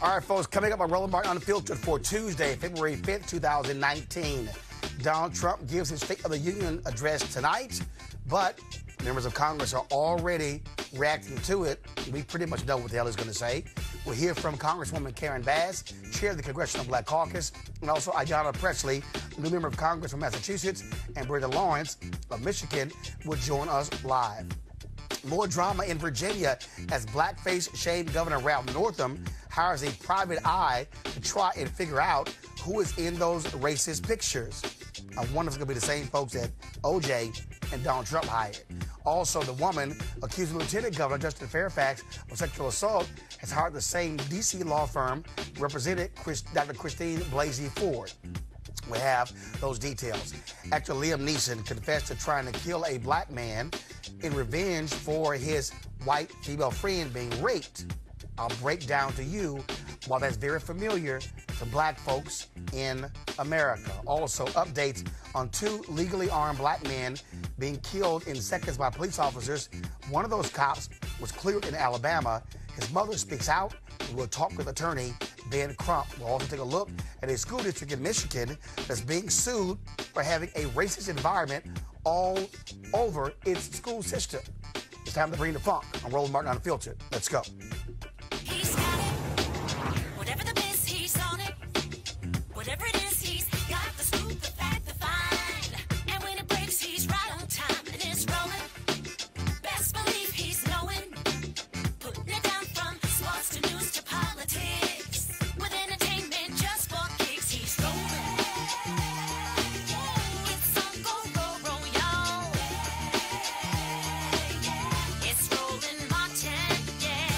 All right, folks, coming up on Roland Unfiltered for Tuesday, February 5th, 2019. Donald Trump gives his State of the Union address tonight, but members of Congress are already reacting to it. We pretty much know what the hell he's going to say. We'll hear from Congresswoman Karen Bass, chair of the Congressional Black Caucus, and also Ayanna Pressley, new member of Congress from Massachusetts, and Brenda Lawrence of Michigan will join us live. More drama in Virginia as blackface-shamed Governor Ralph Northam hires a private eye to try and figure out who is in those racist pictures. I wonder if it's going to be the same folks that O.J. and Donald Trump hired. Also, the woman accusing Lieutenant Governor Justin Fairfax of sexual assault has hired the same D.C. law firm represented Dr. Christine Blasey Ford. We have those details. Actor Liam Neeson confessed to trying to kill a black man in revenge for his white female friend being raped. I'll break down to you why that's very familiar to black folks in America. Also, updates on 2 legally armed black men being killed in seconds by police officers. One of those cops was cleared in Alabama. His mother speaks out, and we'll talk with attorney Ben Crump. We'll also take a look at a school district in Michigan that's being sued for having a racist environment all over its school system. It's time to bring the funk on Roland Martin Unfiltered. Let's go. He's got it. Whatever the miss, he's on it. Whatever it is, he's got the scoop, the fact, the find. And when it breaks, he's right on time and it's rolling. Best believe he's knowing. Putting it down from sports to news to politics. With entertainment just for kicks, he's rolling. It's on go, y'all. It's Roland Martin, yeah.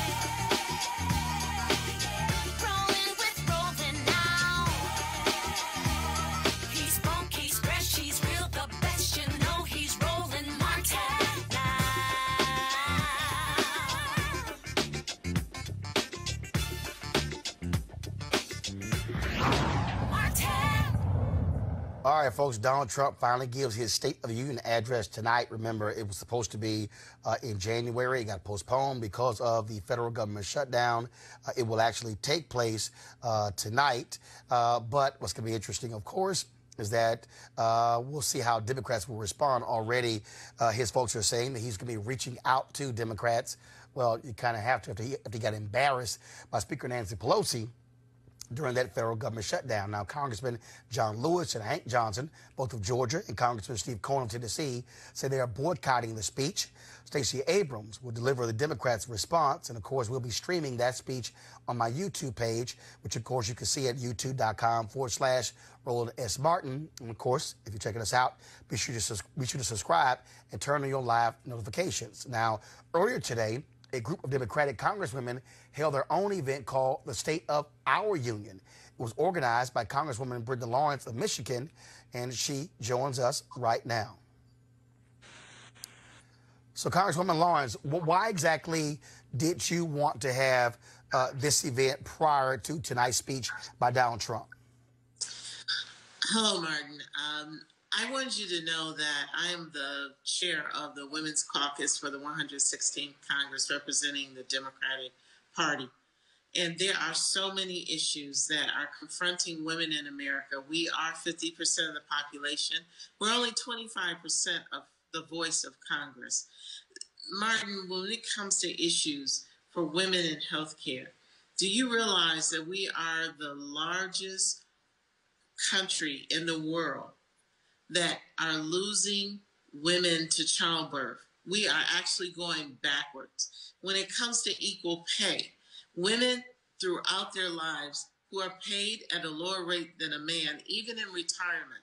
Rolling with Roland now. He's funk, he's fresh, he's real, the best, you know he's Roland Martin now. Martin. All right, folks, Donald Trump finally gives his State of the Union address tonight. Remember, it was supposed to be in January. It got postponed because of the federal government shutdown. It will actually take place tonight. But what's going to be interesting, of course, is that we'll see how Democrats will respond. Already, his folks are saying that he's going to be reaching out to Democrats. Well, you kind of have to after he got embarrassed by Speaker Nancy Pelosi during that federal government shutdown. Now, Congressman John Lewis and Hank Johnson, both of Georgia, and Congressman Steve Cohen of Tennessee, say they are boycotting the speech. Stacey Abrams will deliver the Democrats' response, and of course, we'll be streaming that speech on my YouTube page, which of course you can see at youtube.com/Roland S. Martin. And of course, if you're checking us out, be sure to subscribe and turn on your live notifications. Now, earlier today, a group of Democratic congresswomen held their own event called the State of Our Union. It was organized by Congresswoman Brenda Lawrence of Michigan, and she joins us right now. So, Congresswoman Lawrence, why exactly did you want to have this event prior to tonight's speech by Donald Trump? Hello, Martin. I wanted you to know that I am the chair of the Women's Caucus for the 116th Congress representing the Democratic Party. And there are so many issues that are confronting women in America. We are 50% of the population. We're only 25% of the voice of Congress. Martin, when it comes to issues for women in healthcare, do you realize that we are the largest country in the world that are losing women to childbirth? We are actually going backwards. When it comes to equal pay, women throughout their lives who are paid at a lower rate than a man, even in retirement.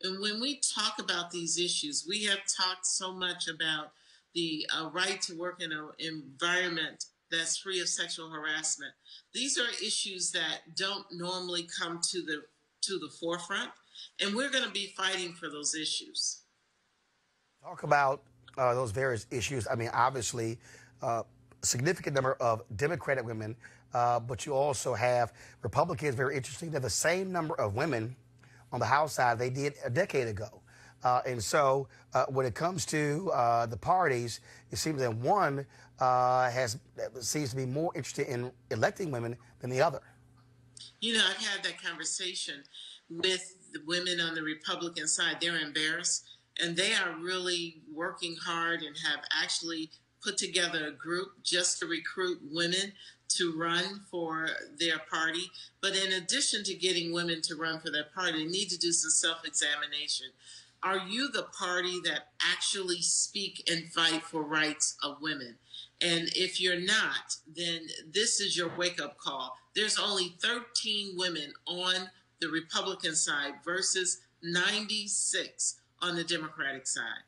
And when we talk about these issues, we have talked so much about the right to work in an environment that's free of sexual harassment. These are issues that don't normally come to the forefront. And we're going to be fighting for those issues. Talk about those various issues. I mean, obviously, a significant number of Democratic women, but you also have Republicans, very interesting. They have the same number of women on the House side they did a decade ago. And so when it comes to the parties, it seems that one, seems to be more interested in electing women than the other. You know, I've had that conversation with the women on the Republican side. They're embarrassed, and they are really working hard and have actually put together a group just to recruit women to run for their party. But in addition to getting women to run for their party, they need to do some self-examination. Are you the party that actually speak and fight for rights of women? And if you're not, then this is your wake-up call. There's only 13 women on the Republican side versus 96 on the Democratic side.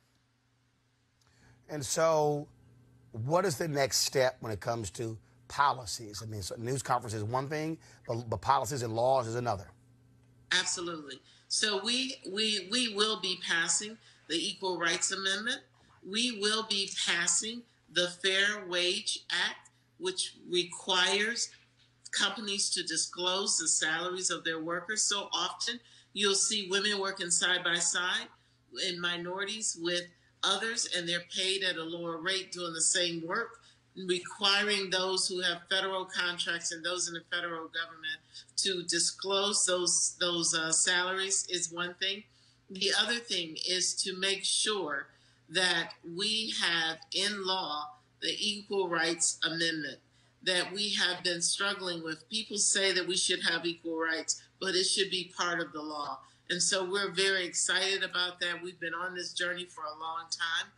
And so what is the next step when it comes to policies? I mean, so news conference is one thing, but policies and laws is another. Absolutely. So we will be passing the Equal Rights Amendment. We will be passing the Fair Wage Act, which requires companies to disclose the salaries of their workers. So often you'll see women working side by side and minorities with others, and they're paid at a lower rate doing the same work. Requiring those who have federal contracts and those in the federal government to disclose those salaries is one thing. The other thing is to make sure that we have in law the Equal Rights Amendment that we have been struggling with. People say that we should have equal rights, but it should be part of the law. And so we're very excited about that. We've been on this journey for a long time.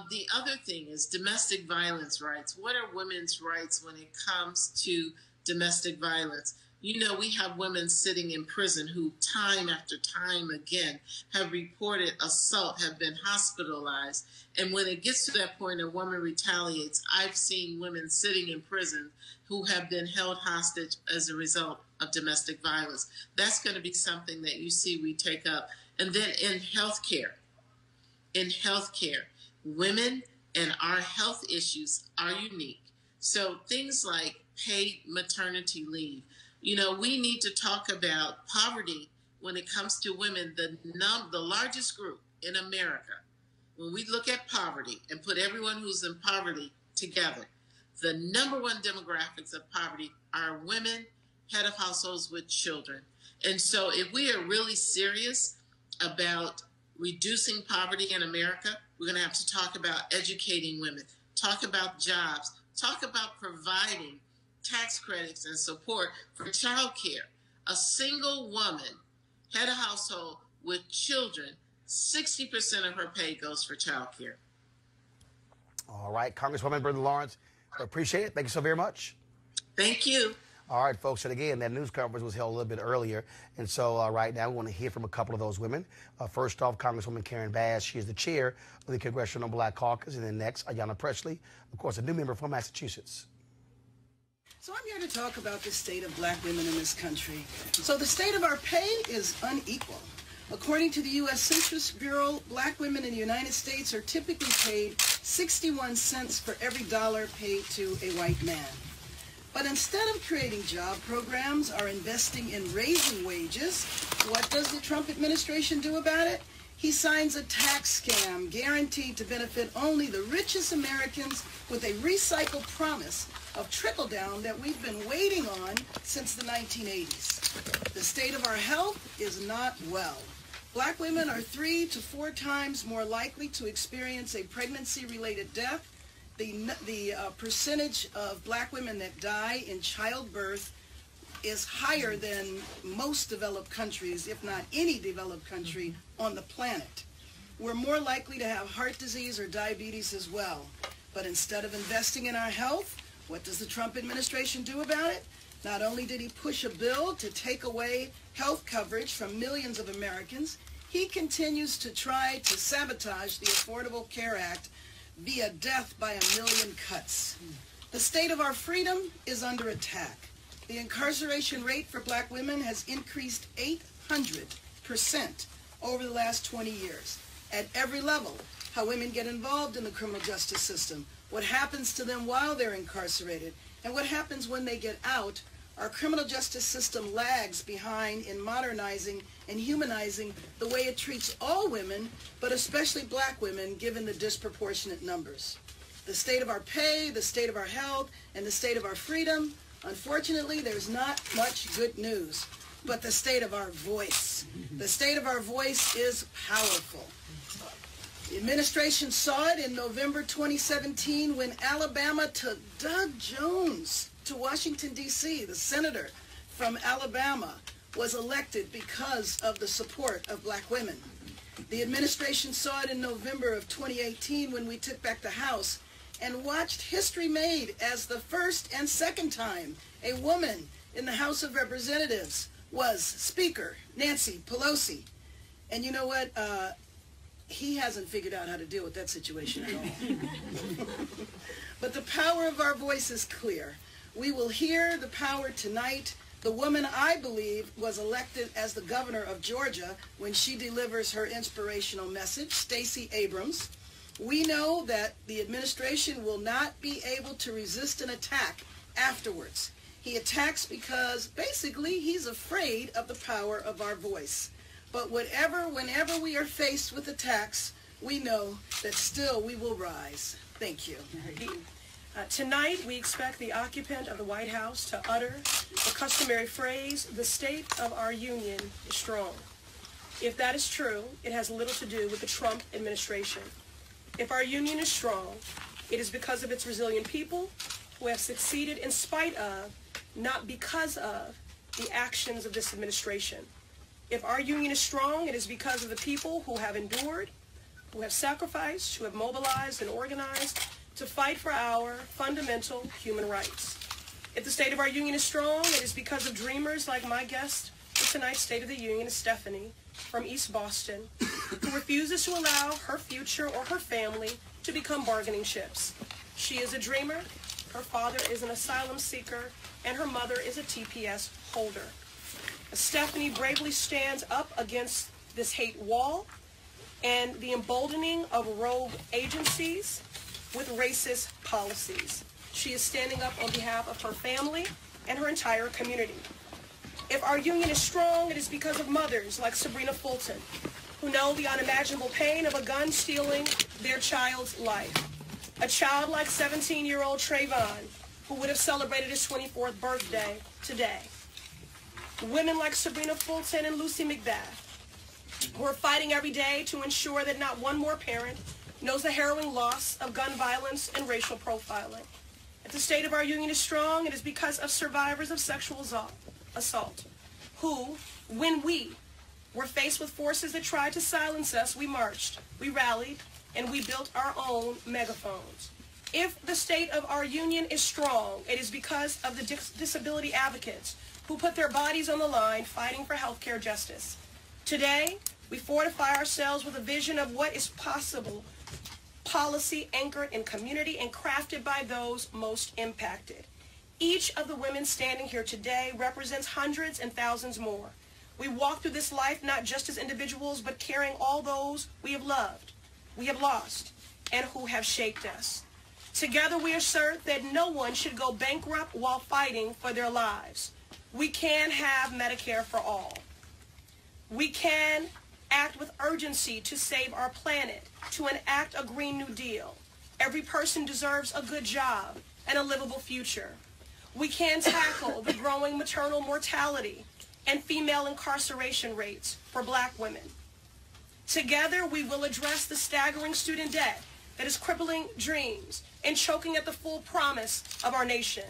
The other thing is domestic violence rights. What are women's rights when it comes to domestic violence? You know, we have women sitting in prison who time after time again have reported assault, have been hospitalized. And when it gets to that point, a woman retaliates. I've seen women sitting in prison who have been held hostage as a result of domestic violence. That's going to be something that you see we take up. And then in healthcare, women and our health issues are unique. So things like paid maternity leave. You know, we need to talk about poverty when it comes to women, the largest group in America. When we look at poverty and put everyone who's in poverty together, the number one demographics of poverty are women, head of households with children. And so if we are really serious about reducing poverty in America, we're going to have to talk about educating women, talk about jobs, talk about providing tax credits and support for child care. A single woman, head of household with children, 60% of her pay goes for child care. All right, Congresswoman Brenda Lawrence, I appreciate it. Thank you so very much. Thank you. All right, folks, and again, that news conference was held a little bit earlier, and so right now we want to hear from a couple of those women. First off, Congresswoman Karen Bass. She is the chair of the Congressional Black Caucus, and then next, Ayanna Pressley, of course, a new member from Massachusetts. So I'm here to talk about the state of black women in this country. So the state of our pay is unequal. According to the U.S. Census Bureau, black women in the United States are typically paid 61 cents for every dollar paid to a white man. But instead of creating job programs or investing in raising wages, what does the Trump administration do about it? He signs a tax scam guaranteed to benefit only the richest Americans with a recycled promise of trickle-down that we've been waiting on since the 1980s. The state of our health is not well. Black women are 3 to 4 times more likely to experience a pregnancy-related death. The percentage of black women that die in childbirth is higher than most developed countries, if not any developed country on the planet. We're more likely to have heart disease or diabetes as well. But instead of investing in our health, what does the Trump administration do about it? Not only did he push a bill to take away health coverage from millions of Americans, he continues to try to sabotage the Affordable Care Act via death by a million cuts. The state of our freedom is under attack. The incarceration rate for black women has increased 800% over the last 20 years. At every level, how women get involved in the criminal justice system, what happens to them while they're incarcerated, and what happens when they get out. Our criminal justice system lags behind in modernizing and humanizing the way it treats all women, but especially black women, given the disproportionate numbers. the state of our pay, the state of our health, and the state of our freedom. Unfortunately, there's not much good news, but the state of our voice. The state of our voice is powerful. The administration saw it in November 2017 when Alabama took Doug Jones to Washington, D.C., the senator from Alabama, was elected because of the support of black women. The administration saw it in November of 2018 when we took back the House and watched history made as the first and second time a woman in the House of Representatives was Speaker Nancy Pelosi. And you know what? He hasn't figured out how to deal with that situation at all. But the power of our voice is clear. We will hear the power tonight. The woman, I believe, was elected as the governor of Georgia when she delivers her inspirational message, Stacey Abrams. We know that the administration will not be able to resist an attack afterwards. He attacks because basically he's afraid of the power of our voice. But whenever we are faced with attacks, we know that still we will rise. Thank you. Tonight, we expect the occupant of the White House to utter the customary phrase, "The state of our union is strong." If that is true, it has little to do with the Trump administration. If our union is strong, it is because of its resilient people who have succeeded in spite of, not because of, the actions of this administration. If our union is strong, it is because of the people who have endured, who have sacrificed, who have mobilized and organized to fight for our fundamental human rights. If the state of our union is strong, it is because of dreamers like my guest for tonight's State of the Union, Stephanie from East Boston, who refuses to allow her future or her family to become bargaining chips. She is a dreamer, her father is an asylum seeker, and her mother is a TPS holder. Stephanie bravely stands up against this hate wall and the emboldening of rogue agencies with racist policies. She is standing up on behalf of her family and her entire community. If our union is strong, it is because of mothers like Sabrina Fulton, who know the unimaginable pain of a gun stealing their child's life. A child like 17-year-old Trayvon, who would have celebrated his 24th birthday today. Women like Sabrina Fulton and Lucy McBath, who are fighting every day to ensure that not one more parent knows the harrowing loss of gun violence and racial profiling. If the state of our union is strong, it is because of survivors of sexual assault, who, when we were faced with forces that tried to silence us, we marched, we rallied, and we built our own megaphones. If the state of our union is strong, it is because of the disability advocates who put their bodies on the line fighting for health care justice. Today, we fortify ourselves with a vision of what is possible, policy anchored in community and crafted by those most impacted. Each of the women standing here today represents hundreds and thousands more. We walk through this life not just as individuals, but carrying all those we have loved, we have lost, and who have shaped us. Together we assert that no one should go bankrupt while fighting for their lives. We can have Medicare for all. We can act with urgency to save our planet, to enact a Green New Deal. Every person deserves a good job and a livable future. We can tackle the growing maternal mortality and female incarceration rates for black women. Together, we will address the staggering student debt that is crippling dreams and choking at the full promise of our nation.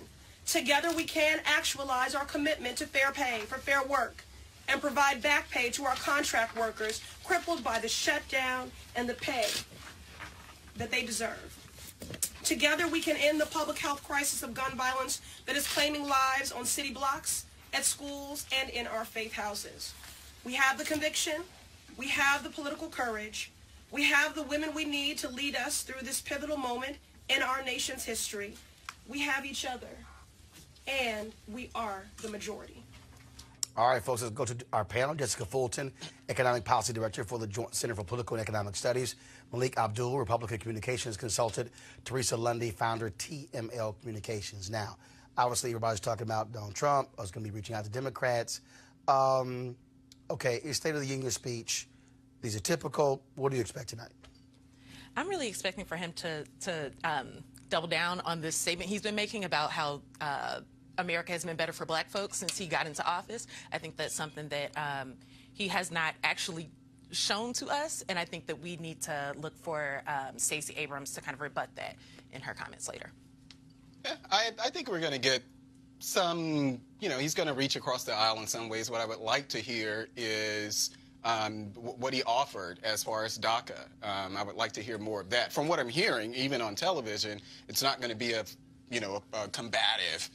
Together, we can actualize our commitment to fair pay for fair work and provide back pay to our contract workers crippled by the shutdown and the pay that they deserve. Together, we can end the public health crisis of gun violence that is claiming lives on city blocks, at schools, and in our faith houses. We have the conviction, we have the political courage, we have the women we need to lead us through this pivotal moment in our nation's history. We have each other, and we are the majority. All right, folks, let's go to our panel. Jessica Fulton, Economic Policy Director for the Joint Center for Political and Economic Studies. Malik Abdul, Republican Communications Consultant. Teresa Lundy, founder, TML Communications. Now, obviously, everybody's talking about Donald Trump. I was going to be reaching out to Democrats. Okay, his State of the Union speech. These are typical. What do you expect tonight? I'm really expecting for him to double down on this statement he's been making about how America has been better for black folks since he got into office. I think that's something that he has not actually shown to us, and I think that we need to look for Stacey Abrams to kind of rebut that in her comments later. Yeah, I think we're going to get some, he's going to reach across the aisle in some ways. What I would like to hear is what he offered as far as DACA. I would like to hear more of that. From what I'm hearing, even on television, it's not going to be a combative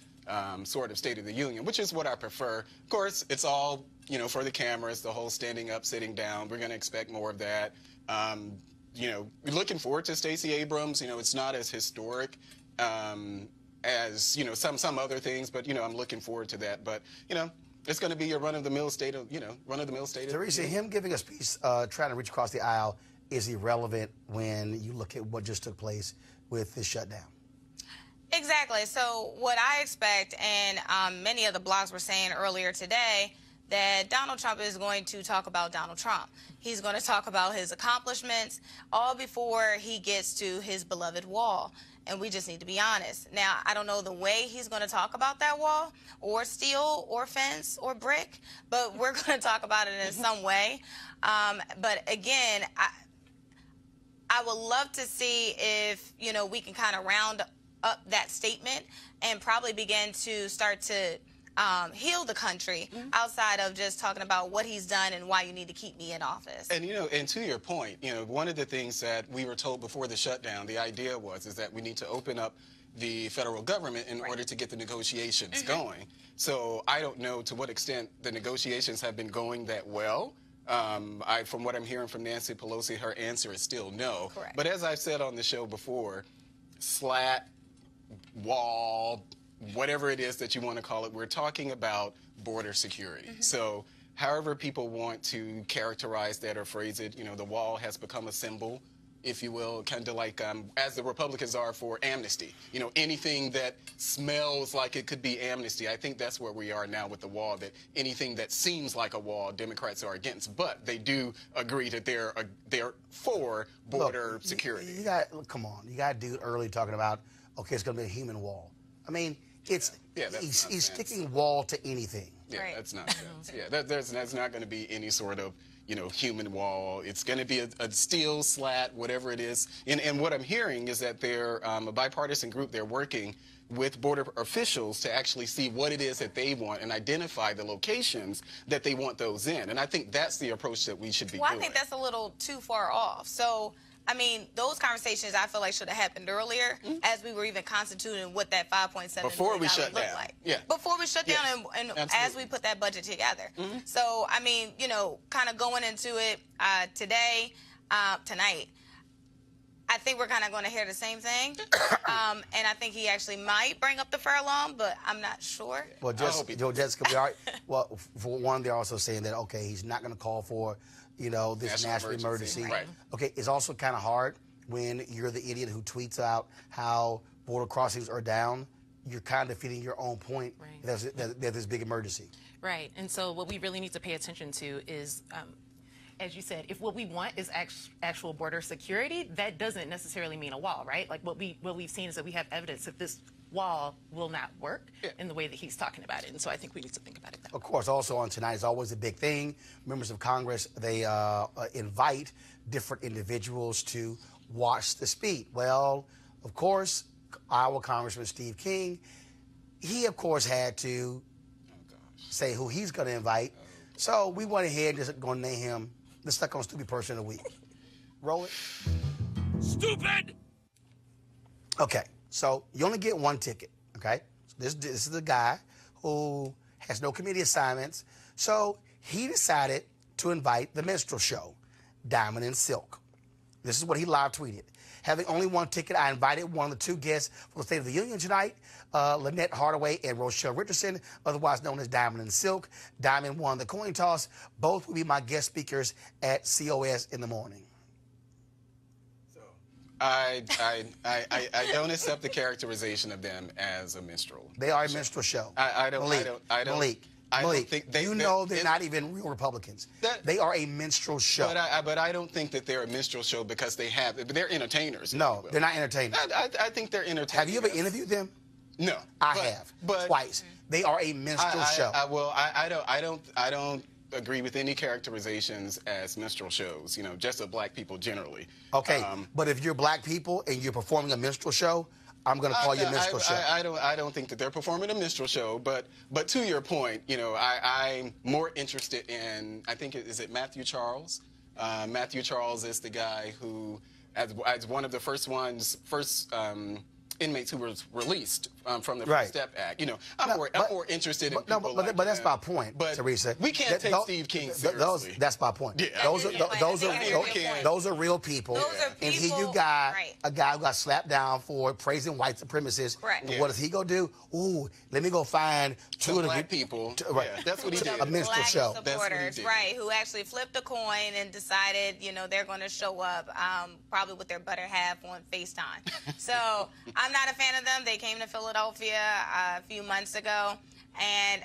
sort of State of the Union, which is what I prefer. Of course, it's all, for the cameras, the whole standing up, sitting down. We're going to expect more of that. We're looking forward to Stacey Abrams. It's not as historic as, some other things, but, I'm looking forward to that. But, it's going to be a run-of-the-mill state of, run-of-the-mill state of... Teresa, him giving a speech trying to reach across the aisle is irrelevant when you look at what just took place with this shutdown. Exactly. So what I expect, and many of the blogs were saying earlier today, that Donald Trump is going to talk about Donald Trump. He's going to talk about his accomplishments, all before he gets to his beloved wall. And we just need to be honest. Now, I don't know the way he's going to talk about that wall, or steel, or fence, or brick, but we're going to talk about it in some way. But again, I would love to see if, we can kind of round up that statement and probably begin to start to heal the country outside of just talking about what he's done and why you need to keep me in office. And, and to your point, one of the things that we were told before the shutdown, the idea is that we need to open up the federal government in order to get the negotiations going. So I don't know to what extent the negotiations have been going that well. From what I'm hearing from Nancy Pelosi, her answer is still no. Correct. But as I've said on the show before, slat, wall, whatever it is that you want to call it, we're talking about border security. So however people want to characterize that or phrase it, the wall has become a symbol, if you will, kind of like as the Republicans are for amnesty. Anything that smells like it could be amnesty. I think that's where we are now with the wall, that anything that seems like a wall, Democrats are against. But they do agree that they're for border security. You got, come on, you got a dude early talking about, okay, it's going to be a human wall. I mean, he's sticking wall to anything. Yeah, that's nonsense. Yeah, that's not going to be any sort of, human wall. It's going to be a steel slat, whatever it is. And what I'm hearing is that they're a bipartisan group. They're working with border officials to actually see what it is that they want and identify the locations that they want those in. And I think that's the approach that we should be doing. I think that's a little too far off. So, I mean, those conversations I feel like should have happened earlier, as we were even constituting what that $5.7 million would look like. Yeah. Before we shut down and as we put that budget together. So, I mean, kind of going into it tonight, I think we're kind of going to hear the same thing. And I think he actually might bring up the fire alarm, but I'm not sure. Well, Jessica, well, for one, they're also saying that, okay, he's not going to call for this national emergency. Right. Okay, it's also kind of hard when you're the idiot who tweets out how border crossings are down. You're kind of defeating your own point that there's this big emergency. Right, and so what we really need to pay attention to is, as you said, if what we want is actual border security, that doesn't necessarily mean a wall, right? Like what we've seen is that we have evidence that this wall will not work in the way that he's talking about it. And so I think we need to think about it that way. Of course, also on tonight is always a big thing. Members of Congress, they invite different individuals to watch the speech. Well, of course, Iowa Congressman Steve King, he, of course, had to say who he's going to invite. So we went ahead and just going to name him the Stuck on Stupid Person of the Week. Roland? Stupid! Okay. So you only get one ticket, okay? So this is a guy who has no committee assignments. So he decided to invite the minstrel show, Diamond and Silk. This is what he live tweeted. Having only one ticket, I invited one of the two guests for the State of the Union tonight, Lynette Hardaway and Rochelle Richardson, otherwise known as Diamond and Silk. Diamond won the coin toss. Both will be my guest speakers at COS in the morning. I don't accept the characterization of them as a minstrel. They are a minstrel show. I don't. Malik. I don't Malik, think they're not even real Republicans. They are a minstrel show. But I don't think that they're a minstrel show because they're entertainers. No, they're not entertainers. I think they're entertainers. Have you ever interviewed them? No, I have, twice. They are a minstrel show. I don't agree with any characterizations as minstrel shows. You know, just of black people generally. Okay, but if you're black people and you're performing a minstrel show, I'm going to call you a minstrel show. I don't think that they're performing a minstrel show, but to your point, you know, I'm more interested in, I think, is it Matthew Charles? Matthew Charles is the guy who, as one of the first inmates who was released from the First Step Act. You know, I'm more interested in people like but that's my point, Teresa. We can't take Steve King seriously. That's my point. Yeah. Those are real people. And here you got a guy who got slapped down for praising white supremacists. Correct. What does he go do? Ooh, let me go find two of the black people. That's what he did. A minstrel show. Supporters, right, who actually flipped a coin and decided, you know, they're going to show up, probably with their better half on FaceTime. So I'm not a fan of them. They came to Philadelphia a few months ago, and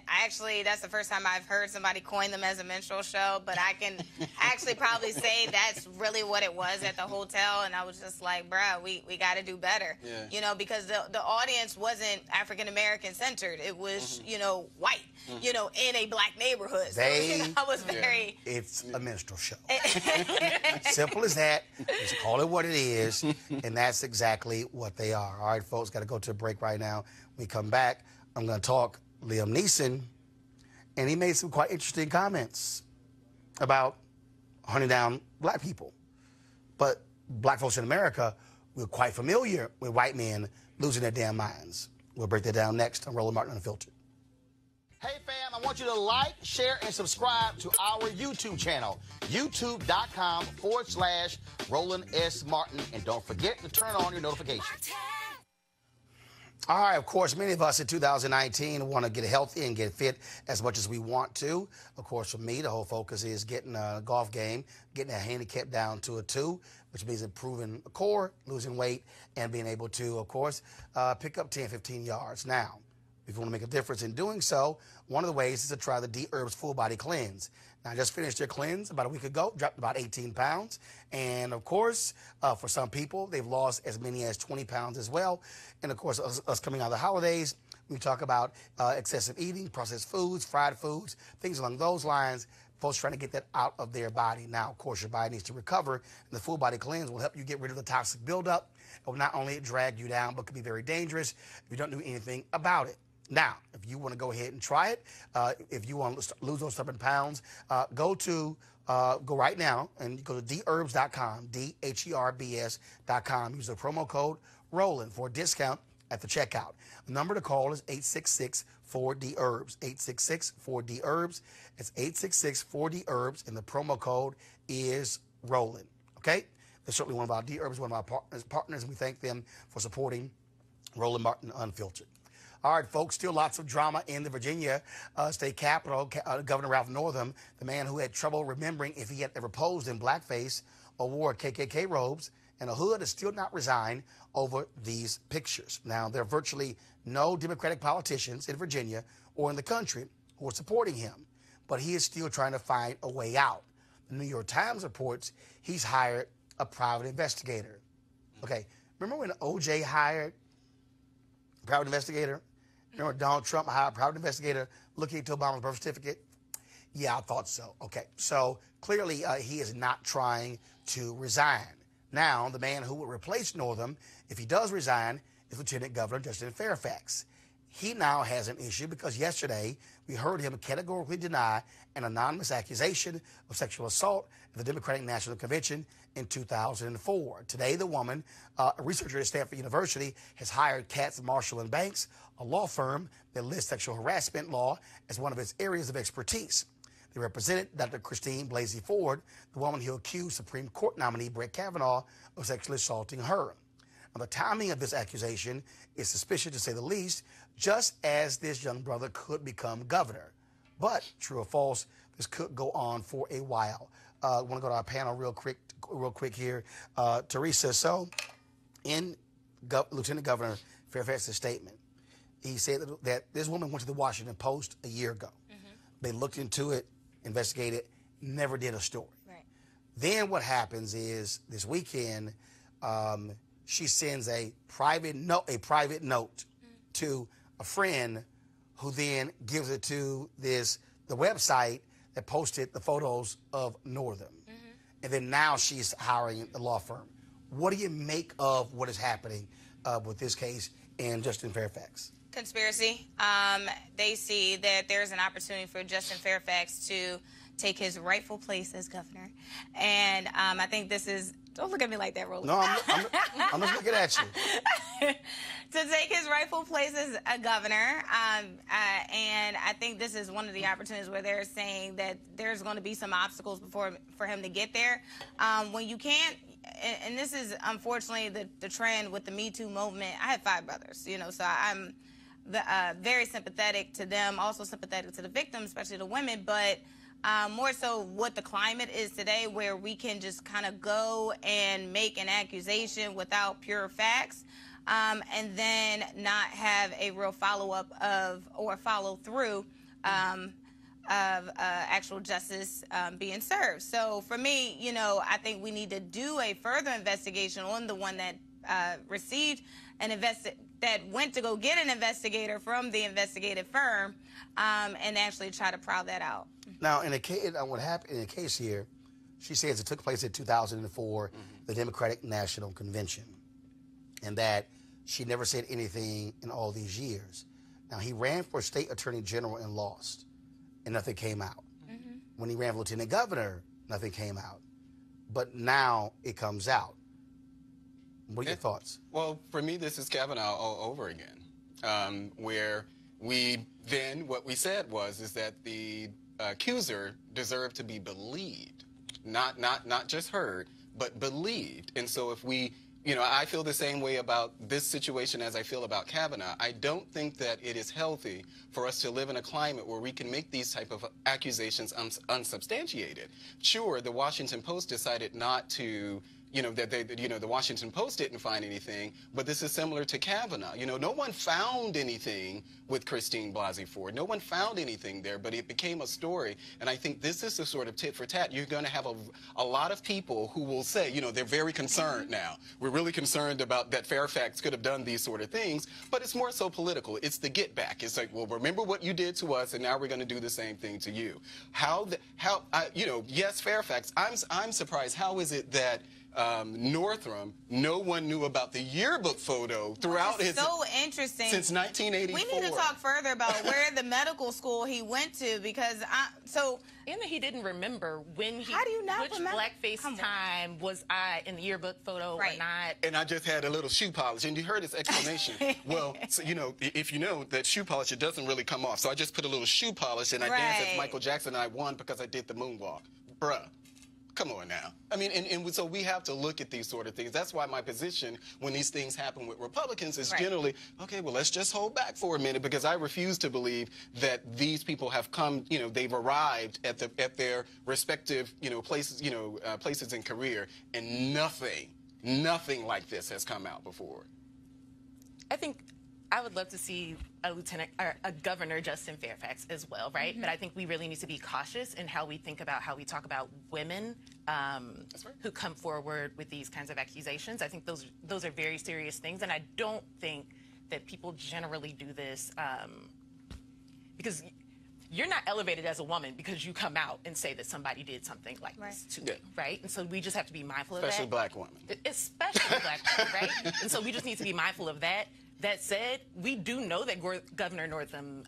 that's the first time I've heard somebody coin them as a minstrel show, but I can actually probably say that's really what it was at the hotel, and I was just like, bruh, we got to do better, you know, because the audience wasn't African-American centered. It was, you know, white, you know, in a black neighborhood. So, you know, I was very... It's a minstrel show. Simple as that. Just call it what it is, and that's exactly what they are. All right, folks, got to go to a break right now. When we come back, I'm going to talk Liam Neeson, and he made some quite interesting comments about hunting down black people. But black folks in America, we're quite familiar with white men losing their damn minds. We'll break that down next on Roland Martin Unfiltered. Hey, fam, I want you to like, share, and subscribe to our YouTube channel, youtube.com/Roland S. Martin. And don't forget to turn on your notifications. All right, of course, many of us in 2019 want to get healthy and get fit as much as we want to. Of course, for me, the whole focus is getting a golf game, getting a handicap down to a 2, which means improving the core, losing weight, and being able to, of course, pick up 10, 15 yards. Now, if you want to make a difference in doing so, one of the ways is to try the D-Herbs Full Body Cleanse. Now, I just finished their cleanse about a week ago, dropped about 18 pounds. And, of course, for some people, they've lost as many as 20 pounds as well. And, of course, us coming out of the holidays, we talk about excessive eating, processed foods, fried foods, things along those lines. Folks trying to get that out of their body. Now, of course, your body needs to recover. And the Full Body Cleanse will help you get rid of the toxic buildup. It will not only drag you down, but can be very dangerous if you don't do anything about it. Now, if you want to go ahead and try it, if you want to lose those 7 pounds, go right now and go to deherbs.com, DHERBS.com. Use the promo code ROLAND for a discount at the checkout. The number to call is 866-4DHERBS, 866-4DHERBS. It's 866-4DHERBS, and the promo code is ROLAND. Okay? They're certainly one of our D-Herbs, one of our partners, and we thank them for supporting Roland Martin Unfiltered. All right, folks, still lots of drama in the Virginia state capitol. Governor Ralph Northam, the man who had trouble remembering if he had ever posed in blackface or wore KKK robes and a hood, has still not resigned over these pictures. Now, there are virtually no Democratic politicians in Virginia or in the country who are supporting him, but he is still trying to find a way out. The New York Times reports he's hired a private investigator. Okay, remember when O.J. hired a private investigator? Remember Donald Trump hired a private investigator looking into Obama's birth certificate? Yeah, I thought so. Okay, so clearly he is not trying to resign. Now, the man who will replace Northam, if he does resign, is Lieutenant Governor Justin Fairfax. He now has an issue because yesterday we heard him categorically deny an anonymous accusation of sexual assault at the Democratic National Convention in 2004. Today, the woman, a researcher at Stanford University, has hired Katz, Marshall & Banks, a law firm that lists sexual harassment law as one of its areas of expertise. They represented Dr. Christine Blasey Ford, the woman who accused Supreme Court nominee Brett Kavanaugh of sexually assaulting her. Now, the timing of this accusation is suspicious, to say the least, just as this young brother could become governor. But, true or false, this could go on for a while. I want to go to our panel real quick here. Teresa, so in Lieutenant Governor Fairfax's statement, he said that this woman went to the Washington Post a year ago. They looked into it, investigated, never did a story. Right. Then what happens is this weekend, she sends a private note to a friend, who then gives it to the website that posted the photos of Northam. And then now she's hiring the law firm. What do you make of what is happening with this case and Justin Fairfax? Conspiracy. They see that there's an opportunity for Justin Fairfax to take his rightful place as governor. And I think this is, don't look at me like that, Roland. No, I'm just looking at you. To take his rightful place as a governor. And I think this is one of the opportunities where they're saying that there's going to be some obstacles for him to get there. When you can't, and this is unfortunately the trend with the Me Too movement. I have 5 brothers, you know, so I'm very sympathetic to them, also sympathetic to the victims, especially the women, but more so what the climate is today, where we can just kind of go and make an accusation without pure facts, and then not have a real follow-up or follow-through of actual justice being served. So for me, you know, I think we need to do a further investigation on the one that received an that went to go get an investigator from the investigative firm, and actually try to prowl that out. Now, in the case, what happened in the case here, she says it took place in 2004, the Democratic National Convention, and that she never said anything in all these years. Now, he ran for state attorney general and lost, and nothing came out. When he ran for lieutenant governor, nothing came out. But now it comes out. What are your thoughts? Well, for me, this is Kavanaugh all over again, where what we said is that the accuser deserved to be believed, not just heard, but believed. And so if we, you know, I feel the same way about this situation as I feel about Kavanaugh. I don't think that it is healthy for us to live in a climate where we can make these type of accusations unsubstantiated. Sure, the Washington Post decided not to, you know, the Washington Post didn't find anything, but this is similar to Kavanaugh. You know, no one found anything with Christine Blasey Ford. No one found anything there, but it became a story. And I think this is the sort of tit for tat. You're going to have a lot of people who will say, you know, they're very concerned now. We're really concerned about that Fairfax could have done these sort of things, but it's more so political. It's the get back. It's like, well, remember what you did to us, and now we're going to do the same thing to you. You know, yes, Fairfax. I'm surprised. How is it that Northam, no one knew about the yearbook photo throughout his... So interesting. Since 1984. We need to talk further about where the medical school he went to, because and that he didn't remember when he... How do you not which remember? blackface time was I in the yearbook photo or not? And I just had a little shoe polish, and you heard his explanation. Well, so, you know, if you know that shoe polish, it doesn't really come off. So I just put a little shoe polish, and I danced as Michael Jackson, and I won because I did the moonwalk. Bruh. Come on now. I mean, and so we have to look at these sort of things. That's why my position when these things happen with Republicans is generally, okay, well, let's just hold back for a minute, because I refuse to believe that these people have come, you know, they've arrived at their respective, you know, places, you know, places in career, and nothing like this has come out before. I think I would love to see a Governor Justin Fairfax as well, right? But I think we really need to be cautious in how we think about how we talk about women who come forward with these kinds of accusations. I think those are very serious things, and I don't think that people generally do this because you're not elevated as a woman because you come out and say that somebody did something like this to you, right? And so we just have to be mindful of that. Especially black women. Especially black women, right? And so we just need to be mindful of that. That said, we do know that Governor Northam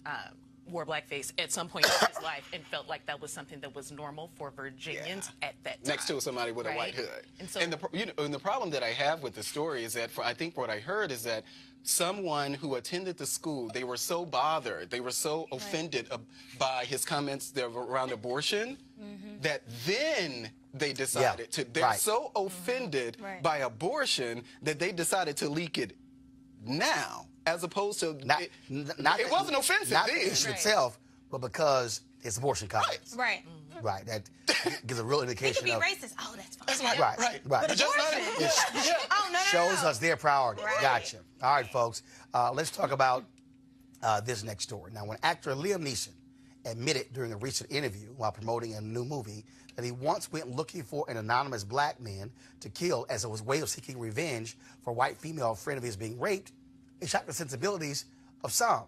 wore blackface at some point in his life and felt like that was something that was normal for Virginians at that time. Next to somebody with a white hood. And so, and the problem that I have with the story is that, I think what I heard is that someone who attended the school, they were so bothered, they were so offended by his comments around abortion, that then they decided to, they're so offended by abortion that they decided to leak it now, as opposed to it wasn't offensive not then. the issue itself, but because it's abortion comments. Right. Right. That gives a real indication It could be of racist. Oh, that's fine. That's right. Right. But just abortion. No. Shows us their priority. Right. Gotcha. All right, folks. Let's talk about this next story. Now, when actor Liam Neeson admitted during a recent interview while promoting a new movie that he once went looking for an anonymous black man to kill as a way of seeking revenge for a white female friend of his being raped. It shocked the sensibilities of some.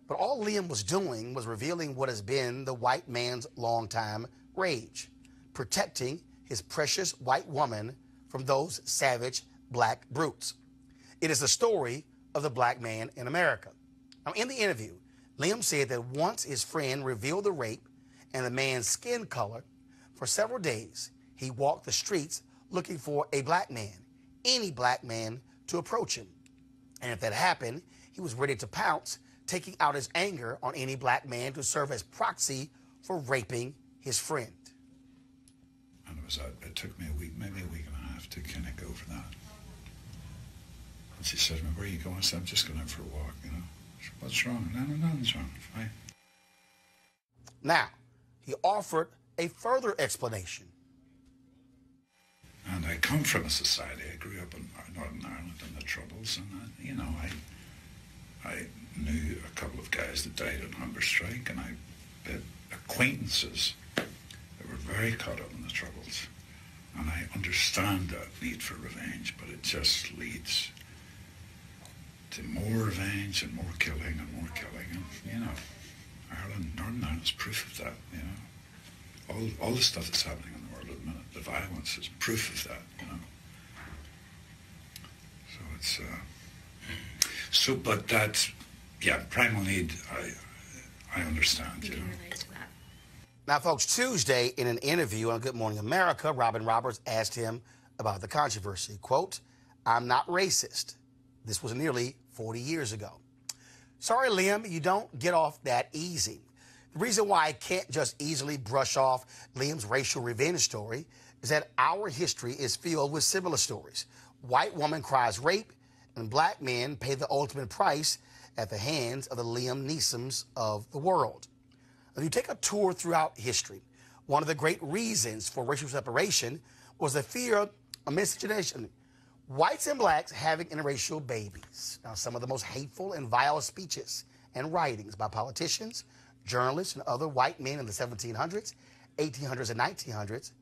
But all Liam was doing was revealing what has been the white man's longtime rage, protecting his precious white woman from those savage black brutes. It is the story of the black man in America. Now, in the interview, Liam said that once his friend revealed the rape and the man's skin color, for several days, he walked the streets looking for a black man, any black man, to approach him. And if that happened, he was ready to pounce, taking out his anger on any black man to serve as proxy for raping his friend. And it took me a week, maybe a week and a half to kind of go for that. And she said to me, "Where are you going?" I said, "I'm just going out for a walk, you know." She said, "What's wrong?" "No, nothing's wrong. It's fine." Now, he offered a further explanation. And I come from a society, I grew up in Northern Ireland in the Troubles, and I knew a couple of guys that died on hunger strike, and I had acquaintances that were very caught up in the Troubles. And I understand that need for revenge, but it just leads to more revenge and more killing and more killing. And, you know, Ireland, Northern Ireland is proof of that, you know. All the stuff that's happening in the world at the minute, the violence is proof of that, you know. So it's, but that's, yeah, primal need, I understand, you know. Now, folks, Tuesday in an interview on Good Morning America, Robin Roberts asked him about the controversy. Quote, "I'm not racist." This was nearly 40 years ago. Sorry, Liam, you don't get off that easy. The reason why I can't just easily brush off Liam's racial revenge story is that our history is filled with similar stories. White woman cries rape, and black men pay the ultimate price at the hands of the Liam Neesons of the world. If you take a tour throughout history, one of the great reasons for racial separation was the fear of miscegenation. Whites and blacks having interracial babies. Now, some of the most hateful and vile speeches and writings by politicians, journalists, and other white men in the 1700s, 1800s, and 1900s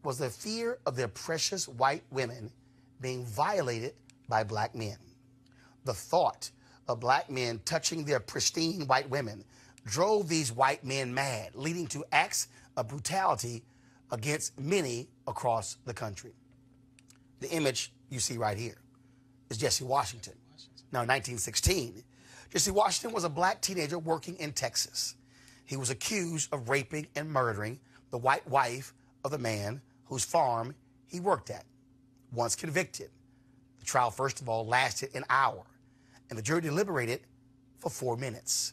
was the fear of their precious white women being violated by black men. The thought of black men touching their pristine white women drove these white men mad, leading to acts of brutality against many across the country. The image you see right here is Jesse Washington. Now, in 1916, Jesse Washington was a black teenager working in Texas. He was accused of raping and murdering the white wife of the man whose farm he worked at. Once convicted, the trial, first of all, lasted an hour, and the jury deliberated for 4 minutes.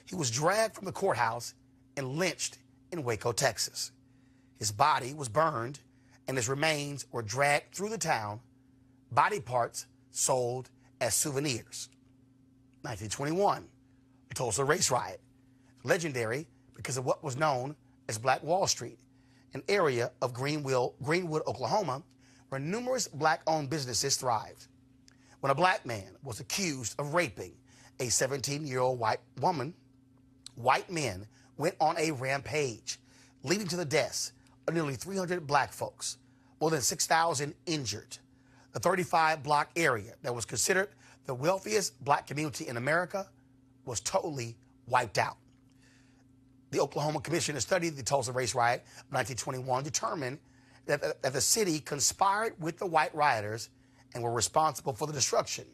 He was dragged from the courthouse and lynched in Waco, Texas. His body was burned, and his remains were dragged through the town, body parts sold as souvenirs. 1921, the Tulsa race riot, legendary because of what was known as Black Wall Street, an area of Greenwood, Oklahoma, where numerous black-owned businesses thrived. When a black man was accused of raping a 17-year-old white woman, white men went on a rampage, leading to the deaths of nearly 300 black folks, more than 6,000 injured. The 35-block area that was considered the wealthiest black community in America was totally wiped out. The Oklahoma Commission that studied the Tulsa race riot of 1921 determined that the city conspired with the white rioters and were responsible for the destruction.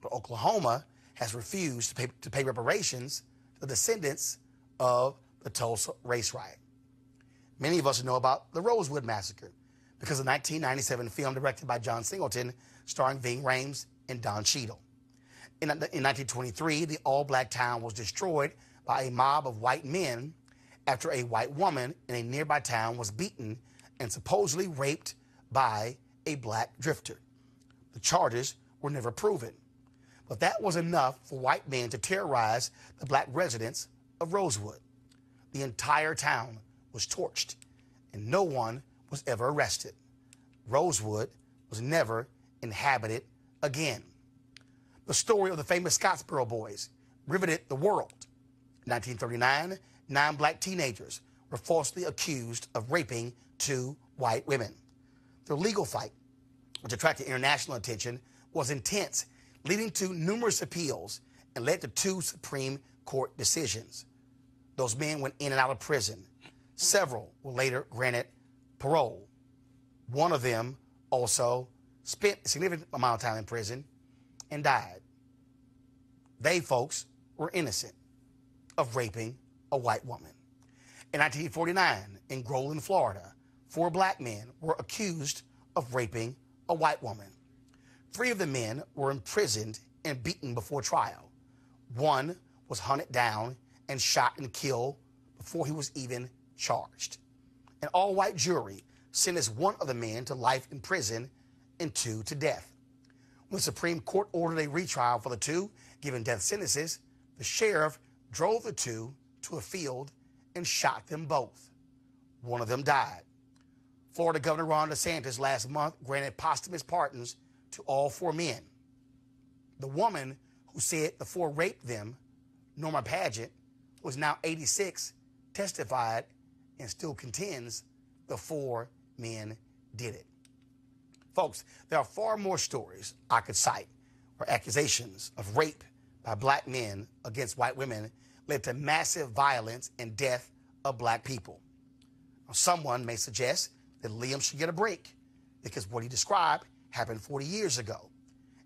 But Oklahoma has refused to pay reparations to the descendants of the Tulsa race riot. Many of us know about the Rosewood Massacre because of the 1997 film directed by John Singleton starring Ving Rhames and Don Cheadle. In 1923, the all-black town was destroyed by a mob of white men after a white woman in a nearby town was beaten and supposedly raped by a black drifter. The charges were never proven, but that was enough for white men to terrorize the black residents of Rosewood. The entire town was torched, and no one was ever arrested. Rosewood was never inhabited again. The story of the famous Scottsboro Boys riveted the world. In 1939, 9 black teenagers were falsely accused of raping 2 white women. Their legal fight, which attracted international attention, was intense, leading to numerous appeals and led to 2 Supreme Court decisions. Those men went in and out of prison. Several were later granted parole. One of them also spent a significant amount of time in prison and died. They, folks, were innocent of raping a white woman. In 1949, in Roland, Florida, 4 black men were accused of raping a white woman. 3 of the men were imprisoned and beaten before trial. 1 was hunted down and shot and killed before he was even charged. An all-white jury sentenced 1 of the men to life in prison and 2 to death. When the Supreme Court ordered a retrial for the 2 given death sentences, the sheriff drove the 2 to a field and shot them both. 1 of them died. Florida Governor Ron DeSantis last month granted posthumous pardons to all 4 men. The woman who said the 4 raped them, Norma Paget, who is now 86, testified and still contends the 4 men did it. Folks, there are far more stories I could cite where accusations of rape by black men against white women led to massive violence and death of black people. Now, someone may suggest that Liam should get a break because what he described happened 40 years ago,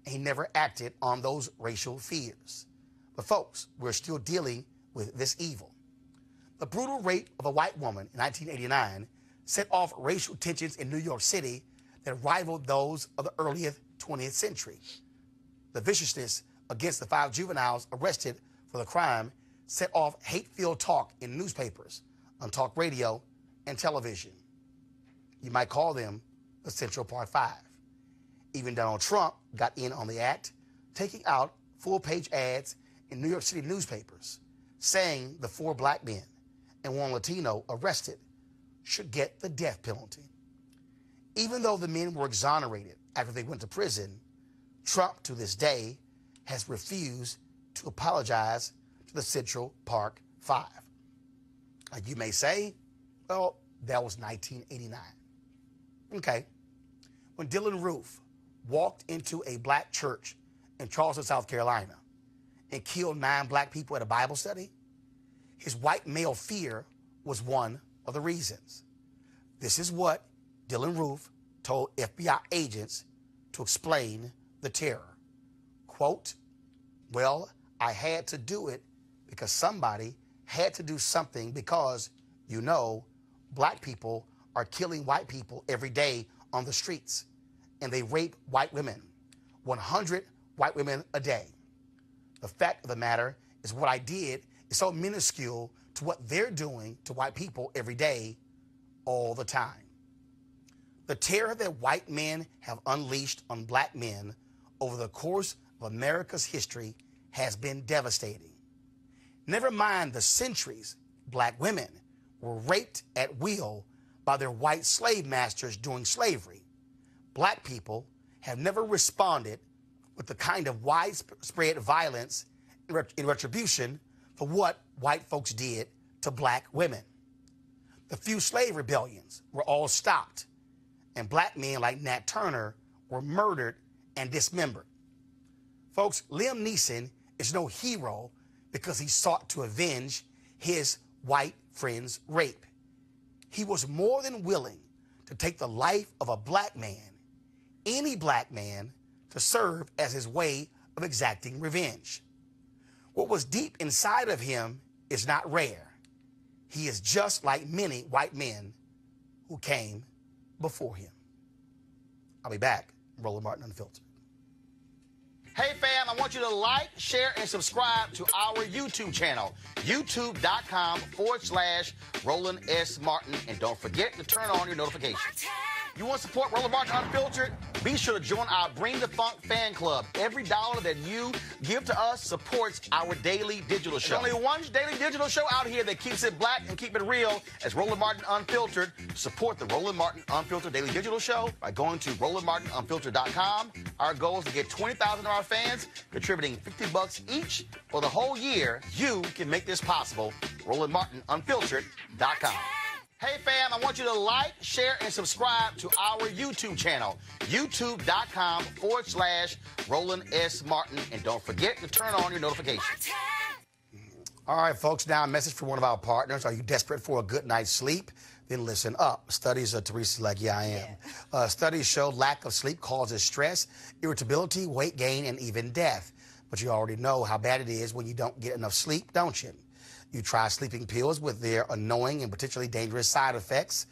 and he never acted on those racial fears. But folks, we're still dealing with this evil. The brutal rape of a white woman in 1989 set off racial tensions in New York City that rivaled those of the early 20th century. The viciousness against the 5 juveniles arrested for the crime set off hate-filled talk in newspapers, on talk radio, and television. You might call them the Central Park 5. Even Donald Trump got in on the act, taking out full-page ads in New York City newspapers saying the 4 black men and 1 Latino arrested should get the death penalty. Even though the men were exonerated after they went to prison, Trump, to this day, has refused to apologize to the Central Park 5. You may say, well, that was 1989. Okay. When Dylan Roof walked into a black church in Charleston, South Carolina, and killed 9 black people at a Bible study, his white male fear was one of the reasons. This is what Dylan Roof told FBI agents to explain the terror. Quote, well, I had to do it because somebody had to do something because, you know, black people are killing white people every day on the streets, and they rape white women, 100 white women a day. The fact of the matter is what I did is so minuscule to what they're doing to white people every day, all the time. The terror that white men have unleashed on black men over the course of America's history has been devastating. Never mind the centuries black women were raped at will by their white slave masters during slavery. Black people have never responded with the kind of widespread violence in retribution for what white folks did to black women. The few slave rebellions were all stopped, and black men like Nat Turner were murdered and dismembered. Folks, Liam Neeson is no hero because he sought to avenge his white friend's rape. He was more than willing to take the life of a black man, any black man, to serve as his way of exacting revenge. What was deep inside of him is not rare. He is just like many white men who came before him. I'll be back. Roland Martin Unfiltered. Hey fam, I want you to like, share, and subscribe to our YouTube channel, youtube.com/Roland S. Martin. And don't forget to turn on your notifications. You want to support Roland Martin Unfiltered? Be sure to join our Bring the Funk fan club. Every dollar that you give to us supports our daily digital show. There's only one daily digital show out here that keeps it black and keep it real as Roland Martin Unfiltered. Support the Roland Martin Unfiltered daily digital show by going to RolandMartinUnfiltered.com. Our goal is to get 20,000 of our fans contributing $50 each for the whole year. You can make this possible. RolandMartinUnfiltered.com. Hey fam, I want you to like, share, and subscribe to our YouTube channel, youtube.com/Roland S. Martin. And don't forget to turn on your notifications. All right, folks, now a message from one of our partners. Are you desperate for a good night's sleep? Then listen up. Studies, Teresa's like, yeah, I am. Studies show lack of sleep causes stress, irritability, weight gain, and even death. But you already know how bad it is when you don't get enough sleep, don't you? You try sleeping pills with their annoying and potentially dangerous side effects.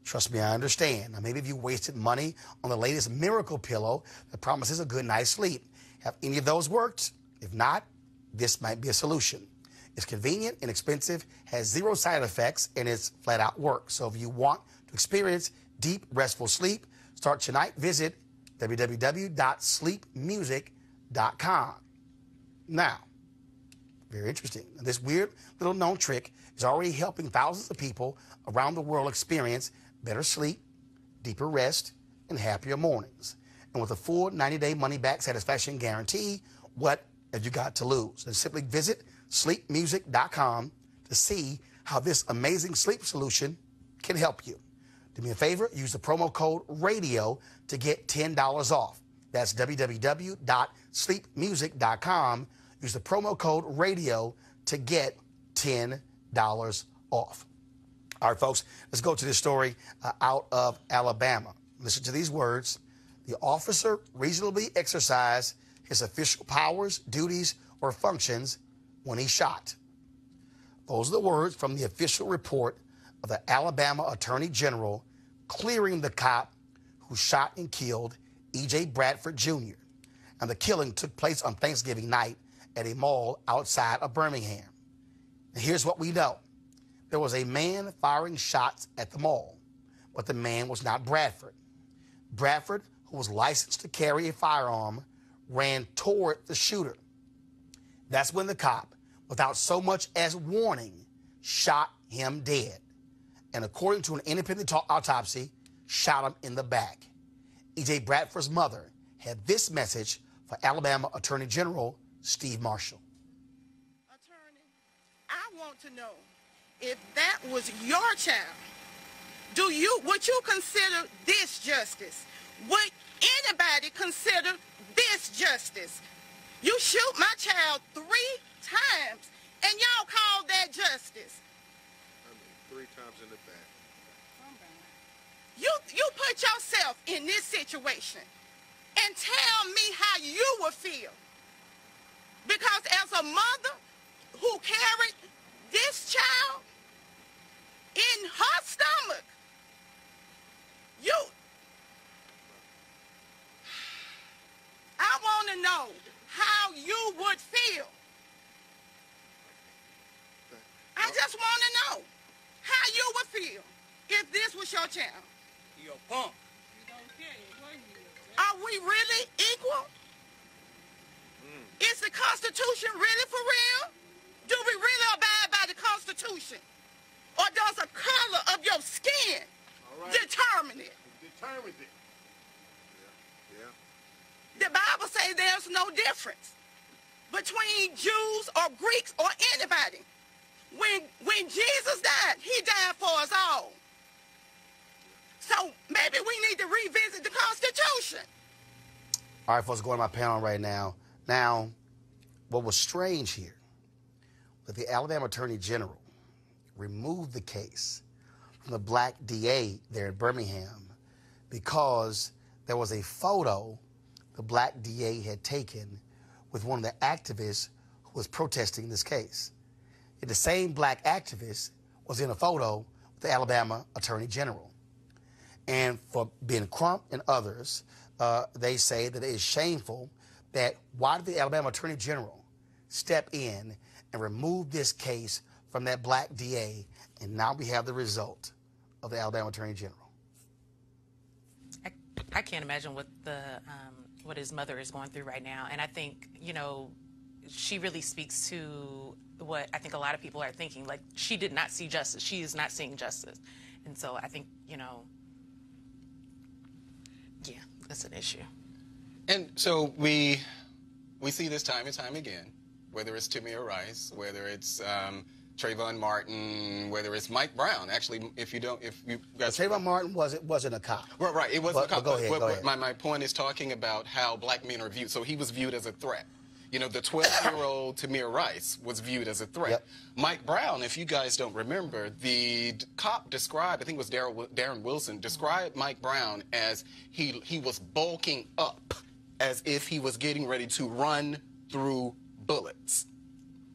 Trust me, I understand. Now, maybe if you wasted money on the latest miracle pillow that promises a good night's sleep. Have any of those worked? If not, this might be a solution. It's convenient, inexpensive, has zero side effects, and it's flat out work. So if you want to experience deep, restful sleep, start tonight. Visit www.sleepmusic.com. Now, very interesting. This weird little known trick is already helping thousands of people around the world experience better sleep, deeper rest, and happier mornings. And with a full 90-day money-back satisfaction guarantee, what have you got to lose? And simply visit sleepmusic.com to see how this amazing sleep solution can help you. Do me a favor, use the promo code RADIO to get $10 off. That's www.sleepmusic.com. Use the promo code RADIO to get $10 off. All right, folks, let's go to this story out of Alabama. Listen to these words. The officer reasonably exercised his official powers, duties, or functions when he shot. Those are the words from the official report of the Alabama Attorney General clearing the cop who shot and killed E.J. Bradford Jr. And the killing took place on Thanksgiving night at a mall outside of Birmingham. And here's what we know. There was a man firing shots at the mall, but the man was not Bradford. Bradford, who was licensed to carry a firearm, ran toward the shooter. That's when the cop, without so much as warning, shot him dead. And according to an independent autopsy, shot him in the back. E.J. Bradford's mother had this message for Alabama Attorney General Steve Marshall. Attorney, I want to know if that was your child. Would you consider this justice? Would anybody consider this justice? You shoot my child 3 times, and y'all call that justice. I mean, 3 times in the back. You put yourself in this situation and tell me how you would feel. Because as a mother who carried this child in her stomach, I want to know how you would feel. I just want to know how you would feel if this was your child. You're a punk. Are we really equal? Is the Constitution really for real? Do we really abide by the Constitution? Or does the color of your skin determine it? It determines it. Yeah. The Bible says there's no difference between Jews or Greeks or anybody. When Jesus died, he died for us all. So maybe we need to revisit the Constitution. All right, folks, going to my panel right now. Now, what was strange here, that the Alabama Attorney General removed the case from the black DA there in Birmingham because there was a photo the black DA had taken with one of the activists who was protesting this case. And the same black activist was in a photo with the Alabama Attorney General. And for Ben Crump and others, they say that it is shameful that why did the Alabama Attorney General step in and remove this case from that black DA, and now we have the result of the Alabama Attorney General. I can't imagine what what his mother is going through right now. And I think, you know, she really speaks to what I think a lot of people are thinking. Like, she did not see justice. She is not seeing justice. And so I think, you know, yeah, that's an issue. And so we see this time and time again, whether it's Tamir Rice, whether it's Trayvon Martin, whether it's Mike Brown. Actually, if you guys, Trayvon Martin wasn't a cop. Right, it wasn't a cop. Go ahead. My point is talking about how black men are viewed. So he was viewed as a threat. You know, the 12-year-old Tamir Rice was viewed as a threat. Yep. Mike Brown, if you guys don't remember, the cop described, I think it was Darren Wilson, described Mike Brown as he was bulking up, as if he was getting ready to run through bullets.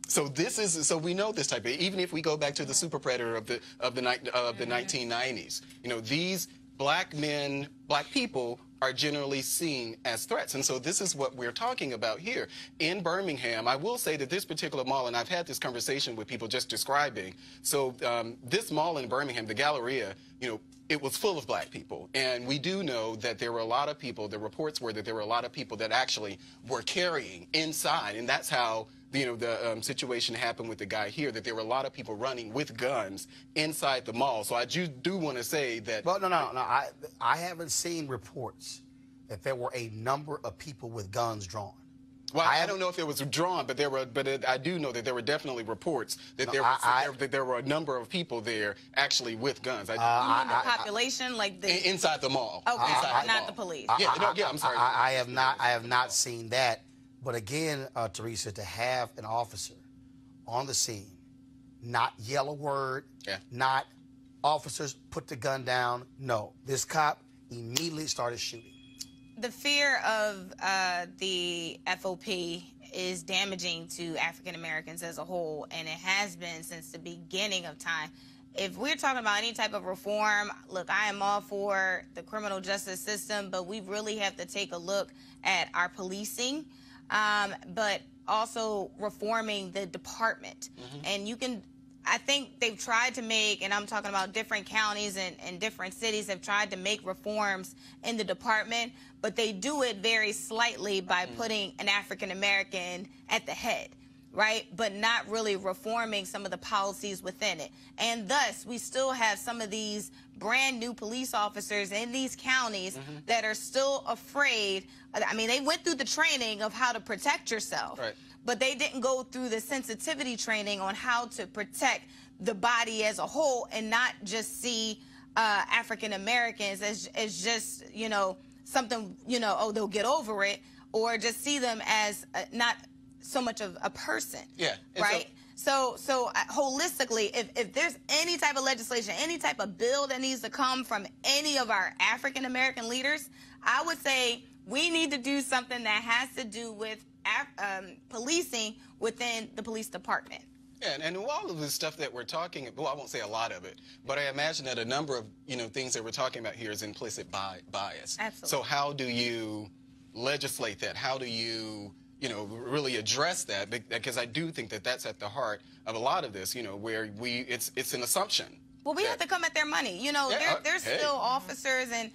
So so we know this type of, even if we go back to the super predator of the 1990s, you know, these black men, black people are generally seen as threats. And so this is what we're talking about here. In Birmingham, I will say that this particular mall, and I've had this conversation with people just describing, so this mall in Birmingham, the Galleria, you know, it was full of black people. And we do know that there were a lot of people, the reports were that there were a lot of people that actually were carrying inside. And that's how, you know, the situation happened with the guy here, that there were a lot of people running with guns inside the mall. So I do want to say that... Well, no. I haven't seen reports that there were a number of people with guns drawn. Well, I don't know if it was drawn, but I do know that there were definitely reports that that there were a number of people there actually with guns. You mean the population, like the inside the mall? Okay, not the police. I'm sorry. I have not seen that. But again, Teresa, to have an officer on the scene, not yell a word, not officers put the gun down. No, this cop immediately started shooting. The fear of the FOP is damaging to African Americans as a whole, and it has been since the beginning of time. If we're talking about any type of reform, look, I am all for the criminal justice system, but we really have to take a look at our policing, but also reforming the department. And you can... I think they've tried to make, and I'm talking about different counties and different cities have tried to make reforms in the department, but they do it very slightly by putting an African American at the head, right? But not really reforming some of the policies within it. And thus, we still have some of these brand new police officers in these counties that are still afraid. I mean, they went through the training of how to protect yourself. Right. But they didn't go through the sensitivity training on how to protect the body as a whole and not just see African Americans as just, you know, something, you know, oh, they'll get over it, or just see them as not so much of a person. Yeah. Right? So holistically, if there's any type of legislation, any type of bill that needs to come from any of our African American leaders, I would say we need to do something that has to do with policing within the police department. Yeah, and all of the stuff that we're talking about, well, I won't say a lot of it, but I imagine that a number of, you know, things that we're talking about here is implicit bias. Absolutely. So how do you legislate that? How do you, you know, really address that? Because I do think that that's at the heart of a lot of this, you know, where it's an assumption. Well, we have to come at their money. You know, there's still officers and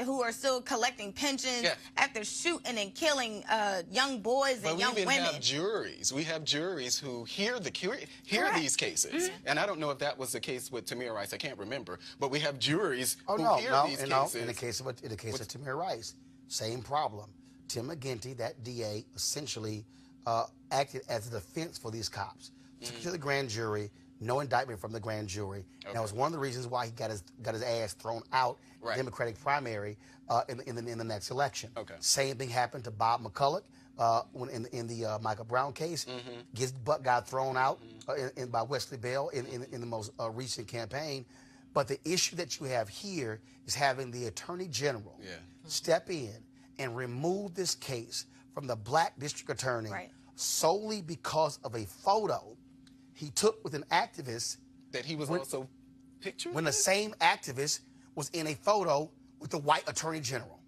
who are still collecting pensions after shooting and killing young boys and young women. We even have juries. We have juries who hear these cases. And I don't know if that was the case with Tamir Rice. I can't remember. But we have juries who hear these cases. In the case of Tamir Rice, same problem. Tim McGinty, that DA, essentially acted as a defense for these cops. Took it to the grand jury. No indictment from the grand jury. And that was one of the reasons why he got his ass thrown out in the Democratic primary in the next election. Same thing happened to Bob McCulloch in the Michael Brown case. Got thrown out by Wesley Bell in the most recent campaign. But the issue that you have here is having the Attorney General step in and remove this case from the black district attorney solely because of a photo he took with an activist that he was also pictured when the same activist was in a photo with the white attorney general.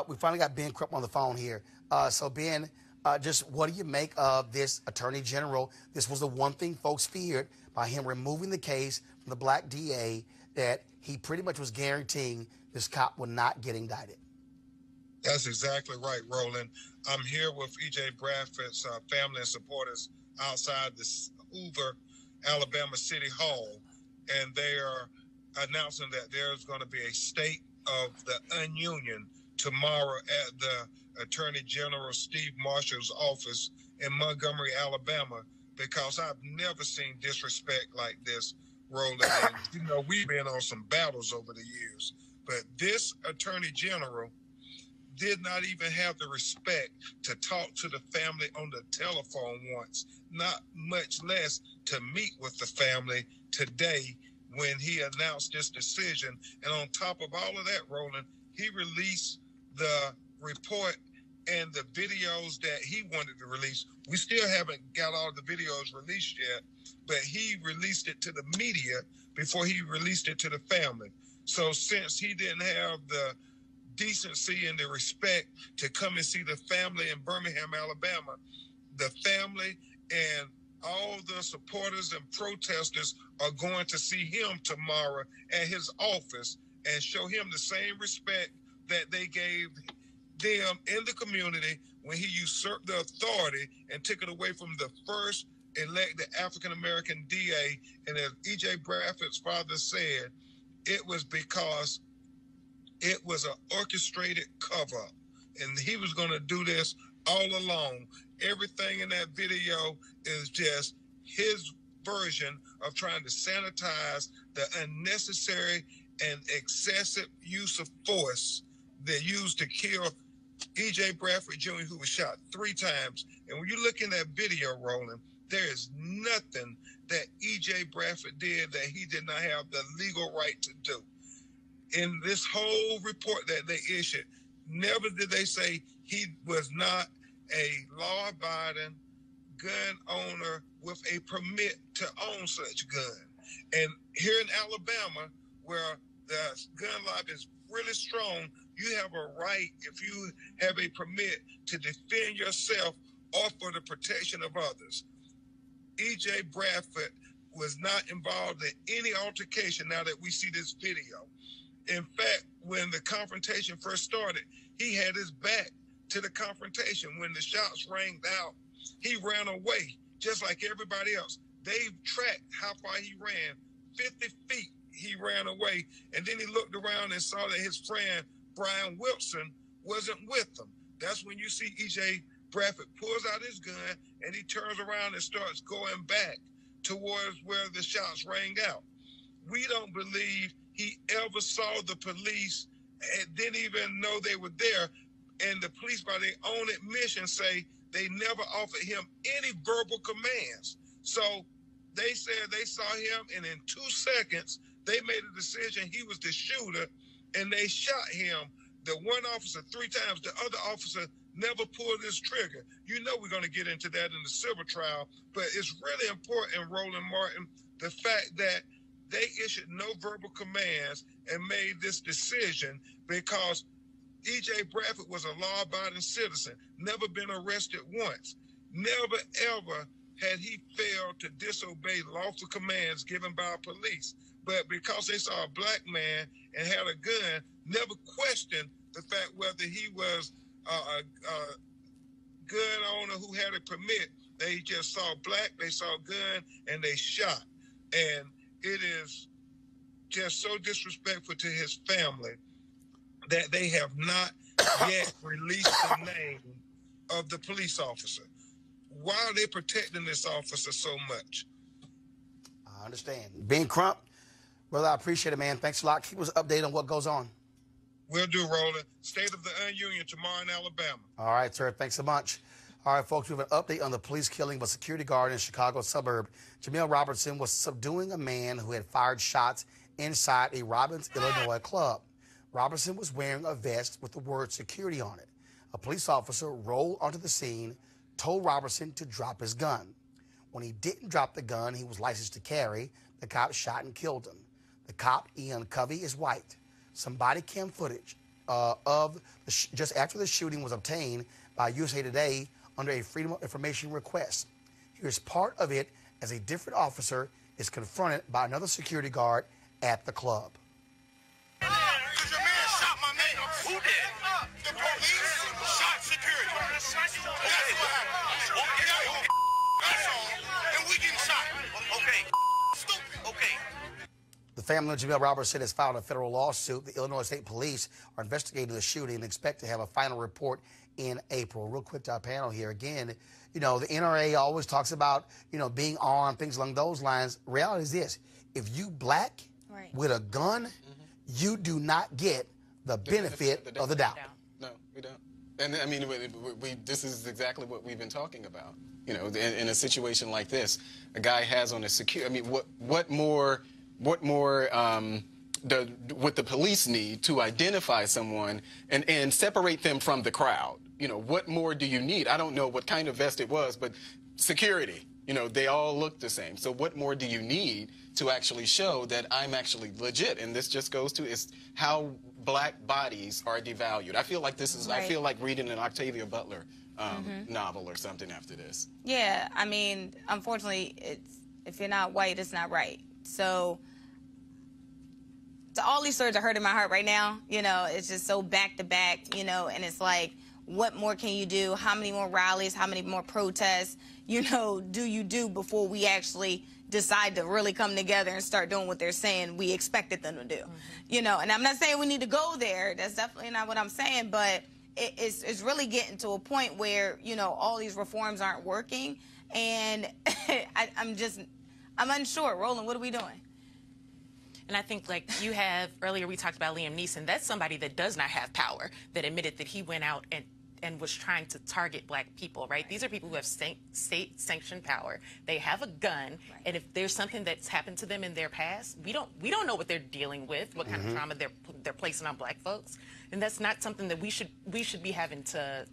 We finally got Ben Krupp on the phone here. So Ben, just what do you make of this attorney general? This was the one thing folks feared by him removing the case from the black DA that he pretty much was guaranteeing this cop would not get indicted. That's exactly right, Roland. I'm here with E.J. Bradford's family and supporters outside the Hoover, Alabama City Hall, and they are announcing that there's going to be a state of the union tomorrow at the Attorney General Steve Marshall's office in Montgomery, Alabama, because I've never seen disrespect like this, Roland. And, you know, we've been on some battles over the years, but this Attorney General did not even have the respect to talk to the family on the telephone once, not much less to meet with the family today when he announced this decision. And on top of all of that, Roland, he released the report and the videos that he wanted to release. We still haven't got all the videos released yet, but he released it to the media before he released it to the family. So since he didn't have the decency and the respect to come and see the family in Birmingham, Alabama, the family and all the supporters and protesters are going to see him tomorrow at his office and show him the same respect that they gave them in the community when he usurped the authority and took it away from the first elected African-American DA. And as E.J. Bradford's father said, it was because it was an orchestrated cover-up, and he was going to do this all along. Everything in that video is just his version of trying to sanitize the unnecessary and excessive use of force they used to kill E.J. Bradford Jr., who was shot 3 times. And when you look in that video, Roland, there is nothing that E.J. Bradford did that he did not have the legal right to do. In this whole report that they issued, never did they say he was not a law-abiding gun owner with a permit to own such gun. And here in Alabama, where the gun law is really strong, you have a right, if you have a permit, to defend yourself or for the protection of others. E.J. Bradford was not involved in any altercation now that we see this video. In fact, when the confrontation first started, he had his back to the confrontation. When the shots rang out, he ran away, just like everybody else. They tracked how far he ran. 50 feet he ran away, and then he looked around and saw that his friend, Brian Wilson, wasn't with him. That's when you see E.J. Bradford pulls out his gun, and he turns around and starts going back towards where the shots rang out. We don't believe he ever saw the police and didn't even know they were there. And the police, by their own admission, say they never offered him any verbal commands. So they said they saw him, and in 2 seconds, they made a decision he was the shooter, and they shot him. The one officer 3 times, the other officer never pulled his trigger. You know we're going to get into that in the civil trial, but it's really important, Roland Martin, the fact that they issued no verbal commands and made this decision because E.J. Bradford was a law-abiding citizen, never been arrested once. Never, ever had he failed to disobey lawful commands given by police. But because they saw a black man and had a gun, never questioned the fact whether he was a gun owner who had a permit. They just saw black, they saw a gun, and they shot. And it is just so disrespectful to his family that they have not yet released the name of the police officer. Why are they protecting this officer so much? I understand. Ben Crump, brother, I appreciate it, man. Thanks a lot. Keep us updated on what goes on. Will do, Roland. State of the Union tomorrow in Alabama. All right, sir. Thanks so much. All right, folks, we have an update on the police killing of a security guard in Chicago suburb. Jamil Robertson was subduing a man who had fired shots inside a Robbins, Illinois club. Robertson was wearing a vest with the word security on it. A police officer rolled onto the scene, told Robertson to drop his gun. When he didn't drop the gun he was licensed to carry, the cop shot and killed him. The cop, Ian Covey, is white. Some body cam footage just after the shooting was obtained by USA Today under a Freedom of Information request. Here's part of it as a different officer is confronted by another security guard at the club. Because your man shot my man. Who did? The police shot security. That's what happened. Okay. That's all. And we getting shot. Okay. Stupid. Okay. The family of Jamil Robertson has filed a federal lawsuit. The Illinois State Police are investigating the shooting and expect to have a final report in April. Real quick to our panel here. Again, you know, the NRA always talks about, you know, being armed, things along those lines. Reality is this. If you black with a gun, you do not get the benefit of the doubt. No, we don't. And I mean, this is exactly what we've been talking about. You know, in a situation like this, a guy has on a secure. I mean, what more would the police need to identify someone and separate them from the crowd? You know, what more do you need? I don't know what kind of vest it was, but security. You know, they all look the same. So what more do you need to actually show that I'm actually legit? And this just goes to is how black bodies are devalued. I feel like this is. I feel like reading an Octavia Butler novel or something after this. Yeah, I mean, unfortunately, it's if you're not white, it's not right. So all these stories are hurting my heart right now. You know, it's just so back to back. You know, and it's like, what more can you do? How many more rallies? How many more protests? You know, do you do before we actually decide to really come together and start doing what they're saying we expected them to do? You know, and I'm not saying we need to go there. That's definitely not what I'm saying. But it's really getting to a point where, you know, all these reforms aren't working. And I'm unsure. Roland, what are we doing? And I think, like you have earlier, we talked about Liam Neeson. That's somebody that does not have power, that admitted that he went out and was trying to target black people, right? These are people who have state-sanctioned power. They have a gun, and if there's something that's happened to them in their past, we don't know what they're dealing with, what kind of trauma they're placing on black folks, and that's not something that we should be having to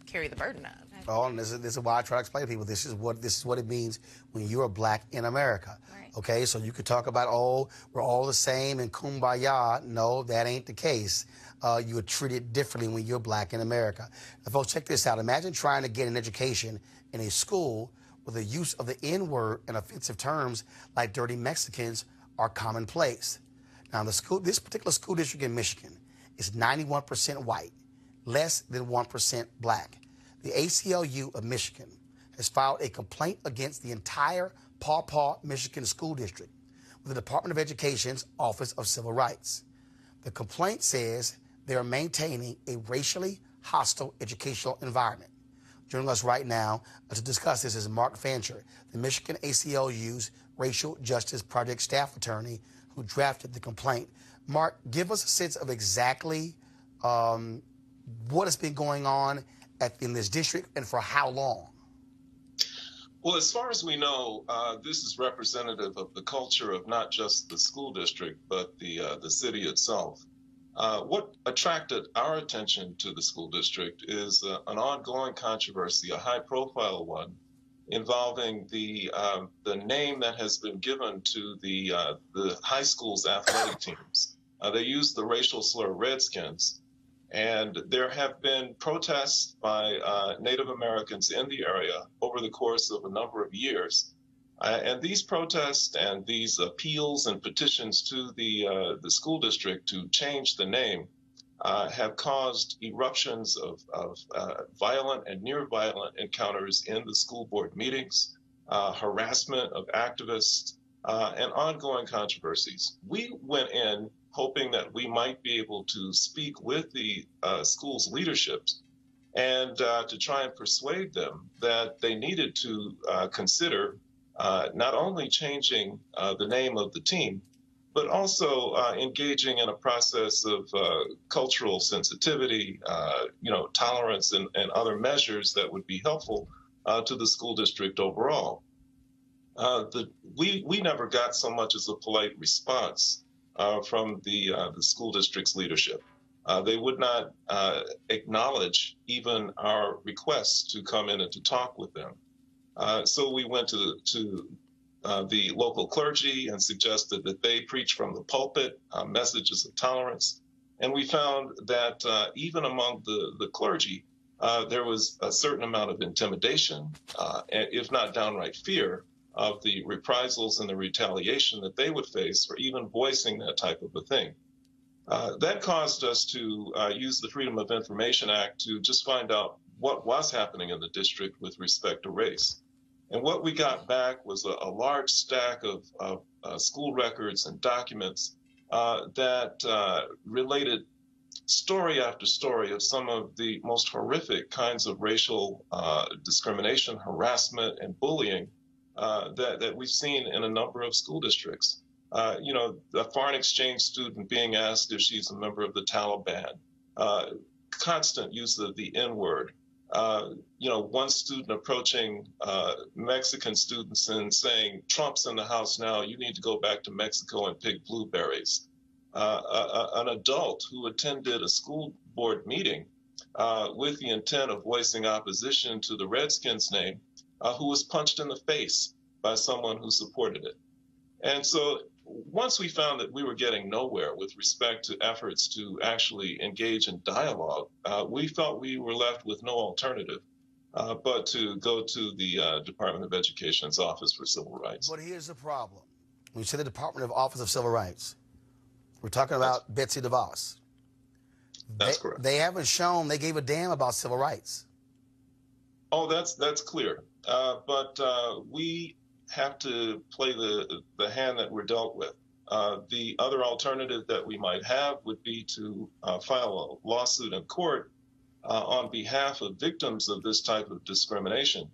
carry the burden of. Oh, and this is why I try to explain to people this is what it means when you are black in America. Right. Okay, so you could talk about, oh, we're all the same and kumbaya. No, that ain't the case. You are treated differently when you're black in America. Now, folks, check this out. Imagine trying to get an education in a school where the use of the N-word and offensive terms like dirty Mexicans are commonplace. Now, this particular school district in Michigan is 91% white, less than 1% black. The ACLU of Michigan has filed a complaint against the entire Paw Paw, Michigan school district with the Department of Education's Office of Civil Rights. The complaint says they are maintaining a racially hostile educational environment. Joining us right now to discuss this is Mark Fancher, the Michigan ACLU's Racial Justice Project staff attorney who drafted the complaint. Mark, give us a sense of exactly what has been going on in this district and for how long. Well, as far as we know, this is representative of the culture of not just the school district, but the city itself. What attracted our attention to the school district is an ongoing controversy, a high-profile one, involving the name that has been given to the high school's athletic teams. They use the racial slur Redskins. And there have been protests by Native Americans in the area over the course of a number of years. And these protests and these appeals and petitions to the school district to change the name have caused eruptions of violent and near-violent encounters in the school board meetings, harassment of activists, and ongoing controversies. We went in hoping that we might be able to speak with the school's leadership and to try and persuade them that they needed to consider not only changing the name of the team, but also engaging in a process of cultural sensitivity, tolerance and other measures that would be helpful to the school district overall. We never got so much as a polite response from the school district's leadership. They would not acknowledge even our requests to come in and to talk with them. So we went to the local clergy and suggested that they preach from the pulpit messages of tolerance. And we found that even among the clergy, there was a certain amount of intimidation, if not downright fear, of the reprisals and the retaliation that they would face for even voicing that type of a thing. That caused us to use the Freedom of Information Act to just find out what was happening in the district with respect to race. And what we got back was a large stack of school records and documents that related story after story of some of the most horrific kinds of racial discrimination, harassment, and bullying that we've seen in a number of school districts. You know, a foreign exchange student being asked if she's a member of the Taliban, constant use of the N-word. You know, one student approaching Mexican students and saying, Trump's in the house now, you need to go back to Mexico and pick blueberries. An adult who attended a school board meeting with the intent of voicing opposition to the Redskins name, who was punched in the face by someone who supported it. And so once we found that we were getting nowhere with respect to efforts to actually engage in dialogue, we felt we were left with no alternative but to go to the Department of Education's Office for Civil Rights. But here's the problem. When you say the Department of Office of Civil Rights, we're talking about Betsy DeVos. That's correct. They haven't shown they gave a damn about civil rights. Oh, that's clear. But we have to play the hand that we're dealt with. The other alternative that we might have would be to file a lawsuit in court on behalf of victims of this type of discrimination.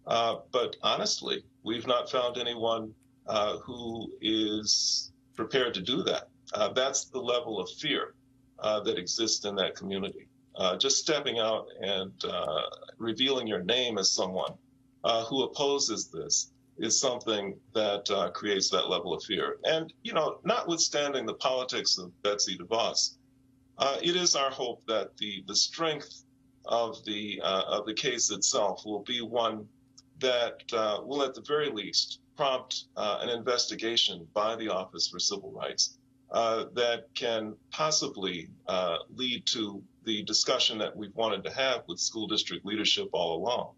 But honestly, we've not found anyone who is prepared to do that. That's the level of fear that exists in that community. Just stepping out and revealing your name as someone who opposes this is something that creates that level of fear. And, you know, notwithstanding the politics of Betsy DeVos, it is our hope that the strength of the case itself will be one that will, at the very least, prompt an investigation by the Office for Civil Rights that can possibly lead to the discussion that we've wanted to have with school district leadership all along.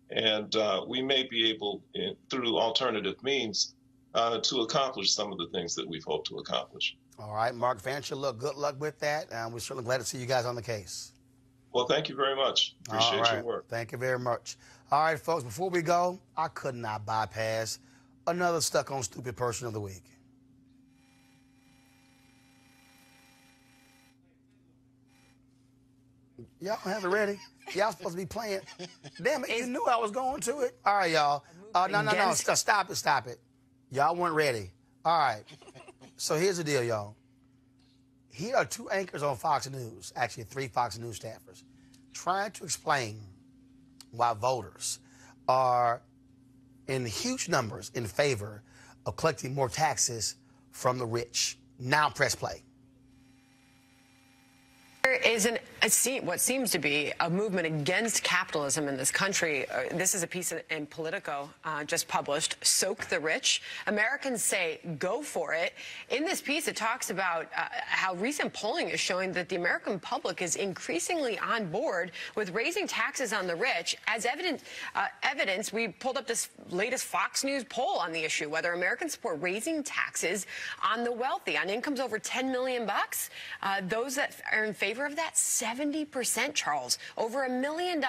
And we may be able, through alternative means, to accomplish some of the things that we've hoped to accomplish. All right, Mark Fancher, look, good luck with that. We're certainly glad to see you guys on the case. Well, thank you very much. Appreciate your work. Thank you very much. All right, folks, before we go, I could not bypass another Stuck on Stupid Person of the Week. Y'all have it ready? Y'all supposed to be playing. Damn it, you knew I was going to it. All right, y'all. No. Stop it. Y'all weren't ready. All right. So here's the deal, y'all. Here are two anchors on Fox News, actually 3 Fox News staffers, trying to explain why voters are in huge numbers in favor of collecting more taxes from the rich. Now press play. There is what seems to be a movement against capitalism in this country. This is a piece in Politico just published, Soak the Rich. Americans say go for it. In this piece, it talks about how recent polling is showing that the American public is increasingly on board with raising taxes on the rich. As evidence, we pulled up this latest Fox News poll on the issue, whether Americans support raising taxes on the wealthy, on incomes over $10 million. Those that are in favor of that, 70%, Charles. Over $1 million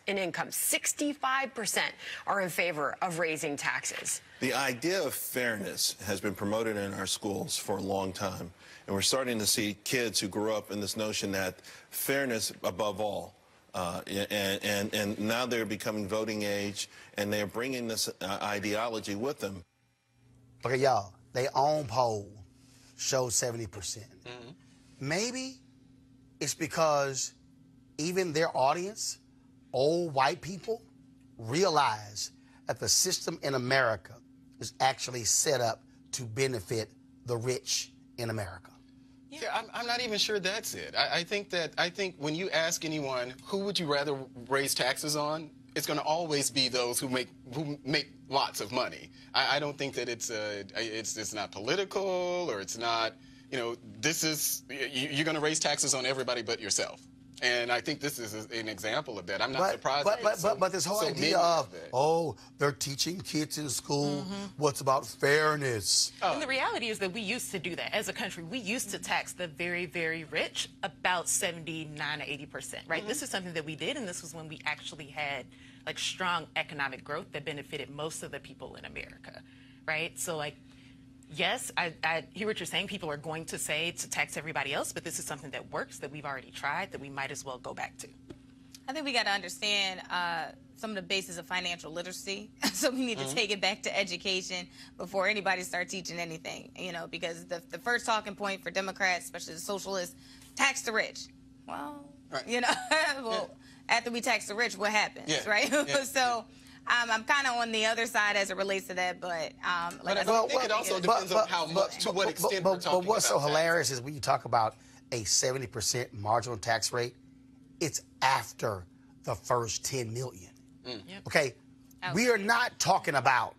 in income, 65% are in favor of raising taxes. The idea of fairness has been promoted in our schools for a long time, and we're starting to see kids who grew up in this notion that fairness above all. And now they're becoming voting age, and they're bringing this ideology with them. Look at y'all. Their own poll showed 70%. Mm-hmm. Maybe it's because even their audience, old white people, realize that the system in America is actually set up to benefit the rich in America. Yeah, I'm not even sure that's it. I think when you ask anyone who would you rather raise taxes on, it's going to always be those who make lots of money. I don't think that it's not political, or it's not, you know, this is, you're going to raise taxes on everybody but yourself. And I think this is an example of that. I'm not surprised. But this whole idea of, oh, they're teaching kids in school what's about fairness. And the reality is that we used to do that as a country. We used to tax the very, very rich about 79 to 80%, right? This is something that we did, and this was when we actually had like strong economic growth that benefited most of the people in America, right? So like, yes, I hear what you're saying. People are going to say to tax everybody else, but this is something that works, that we've already tried, that we might as well go back to. I think we got to understand some of the basis of financial literacy. So we need to take it back to education before anybody starts teaching anything, you know, because the first talking point for Democrats, especially the socialists, tax the rich. Well, you know, well, after we tax the rich, what happens, right? So I'm kind of on the other side as it relates to that, but like I think it also depends on how much, to what extent we're talking about. But what's so hilarious is when you talk about a 70% marginal tax rate, it's after the first 10 million. Okay, we are not talking about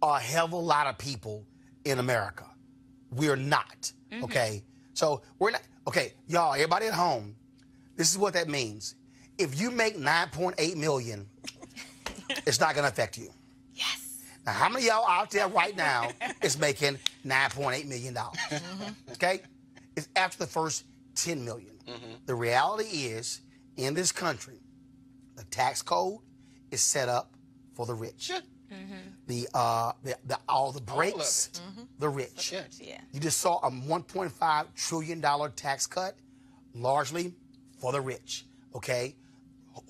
a hell of a lot of people in America. We are not. Okay, so we're not. Okay, y'all, everybody at home, this is what that means. If you make 9.8 million, it's not going to affect you. Yes. Now, how many of y'all out there right now is making $9.8 million? Okay? It's after the first 10 million. The reality is, in this country, the tax code is set up for the rich. All the breaks, the rich. You just saw a $1.5 trillion tax cut, largely for the rich. Okay?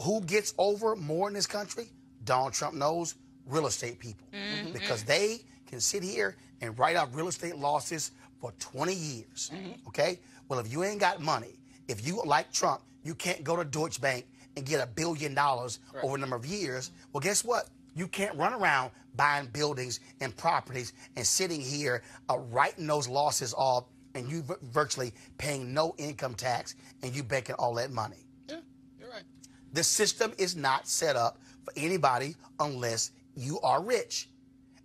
Who gets over more in this country? Donald Trump knows real estate people because they can sit here and write out real estate losses for 20 years. Okay? Well, if you ain't got money, if you, like Trump, you can't go to Deutsche Bank and get $1 billion over a number of years, well, guess what? You can't run around buying buildings and properties and sitting here writing those losses off and you virtually paying no income tax and you banking all that money. Yeah, you're right. The system is not set up for anybody unless you are rich.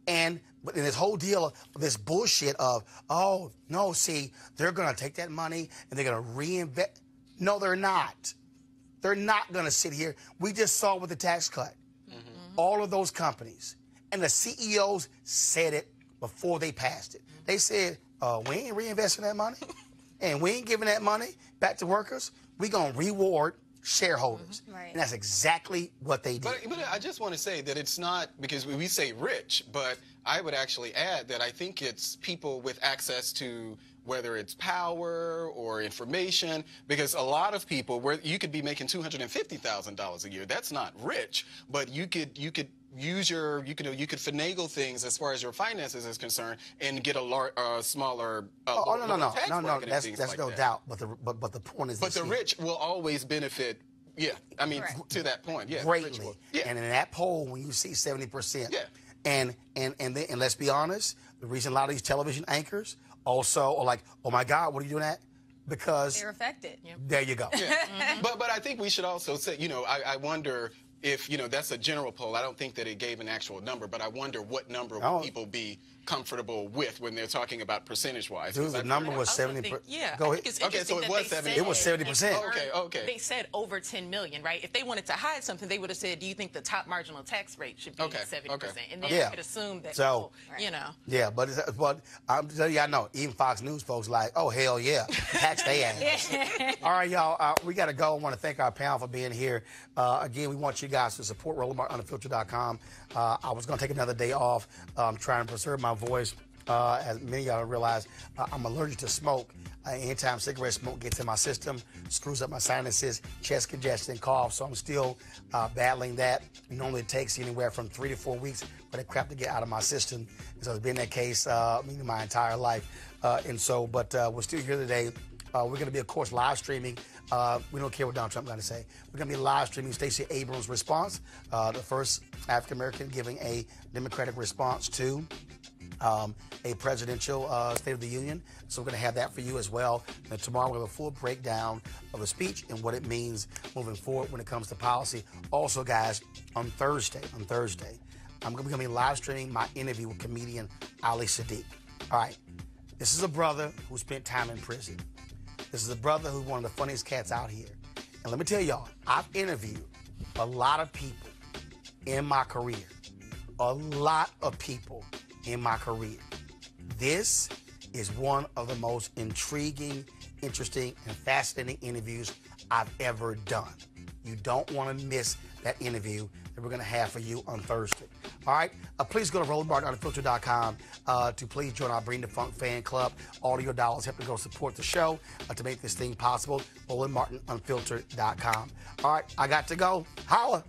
And in this whole deal of this bullshit of, oh, no, see, they're going to take that money and they're going to reinvest. No, they're not. They're not going to sit here. We just saw with the tax cut. All of those companies. And the CEOs said it before they passed it. They said, we ain't reinvesting that money. And we ain't giving that money back to workers. We're going to reward shareholders. And that's exactly what they did. But I just want to say that it's not, because we say rich, but I would actually add that I think it's people with access to whether it's power or information, because a lot of people, where you could be making $250,000 a year, that's not rich, but you could use you could finagle things as far as your finances is concerned and get a smaller no, that's no doubt. But the point is, but the rich will always benefit. Yeah, I mean, to that point, greatly. And in that poll, when you see 70%, and let's be honest, the reason a lot of these television anchors also are like, oh my God, what are you doing that? Because they're affected. There you go. But I think we should also say, I wonder if, that's a general poll. I don't think that it gave an actual number, but I wonder what number will people be comfortable with when they're talking about percentage-wise. Dude, the number was 70%. Go ahead. Okay, so it was 70%. It was 70%. Okay. They said over 10 million, right? If they wanted to hide something, they would have said, do you think the top marginal tax rate should be 70%? And then you could assume that, Yeah, but I'm telling you, I know, even Fox News folks like, oh, hell yeah, tax they ass. All right, y'all, we got to go. I want to thank our panel for being here. Again, we want you guys to support RolandMarkUnfiltered.com. I was going to take another day off, trying to preserve my voice. As many of y'all realize, I'm allergic to smoke. Anytime cigarette smoke gets in my system, screws up my sinuses, chest congestion, cough. So I'm still battling that. Normally it takes anywhere from 3 to 4 weeks for that crap to get out of my system. So it's been that case my entire life. But we're still here today. We're going to be, of course, live streaming. We don't care what Donald Trump is going to say. We're going to be live streaming Stacey Abrams' response, the first African-American giving a Democratic response to a presidential State of the Union. So we're going to have that for you as well. And tomorrow we'll have a full breakdown of the speech and what it means moving forward when it comes to policy. Also, guys, on Thursday, I'm going to be live streaming my interview with comedian Ali Sadiq. All right. This is a brother who spent time in prison. This is a brother who's one of the funniest cats out here. And let me tell y'all, I've interviewed a lot of people in my career. A lot of people in my career. This is one of the most intriguing, interesting, and fascinating interviews I've ever done. You don't want to miss that interview that we're going to have for you on Thursday. All right? Please go to RolandMartinUnfiltered.com to please join our Bring the Funk fan club. All of your dollars help to go support the show to make this thing possible. RolandMartinUnfiltered.com. All right, I got to go. Holla.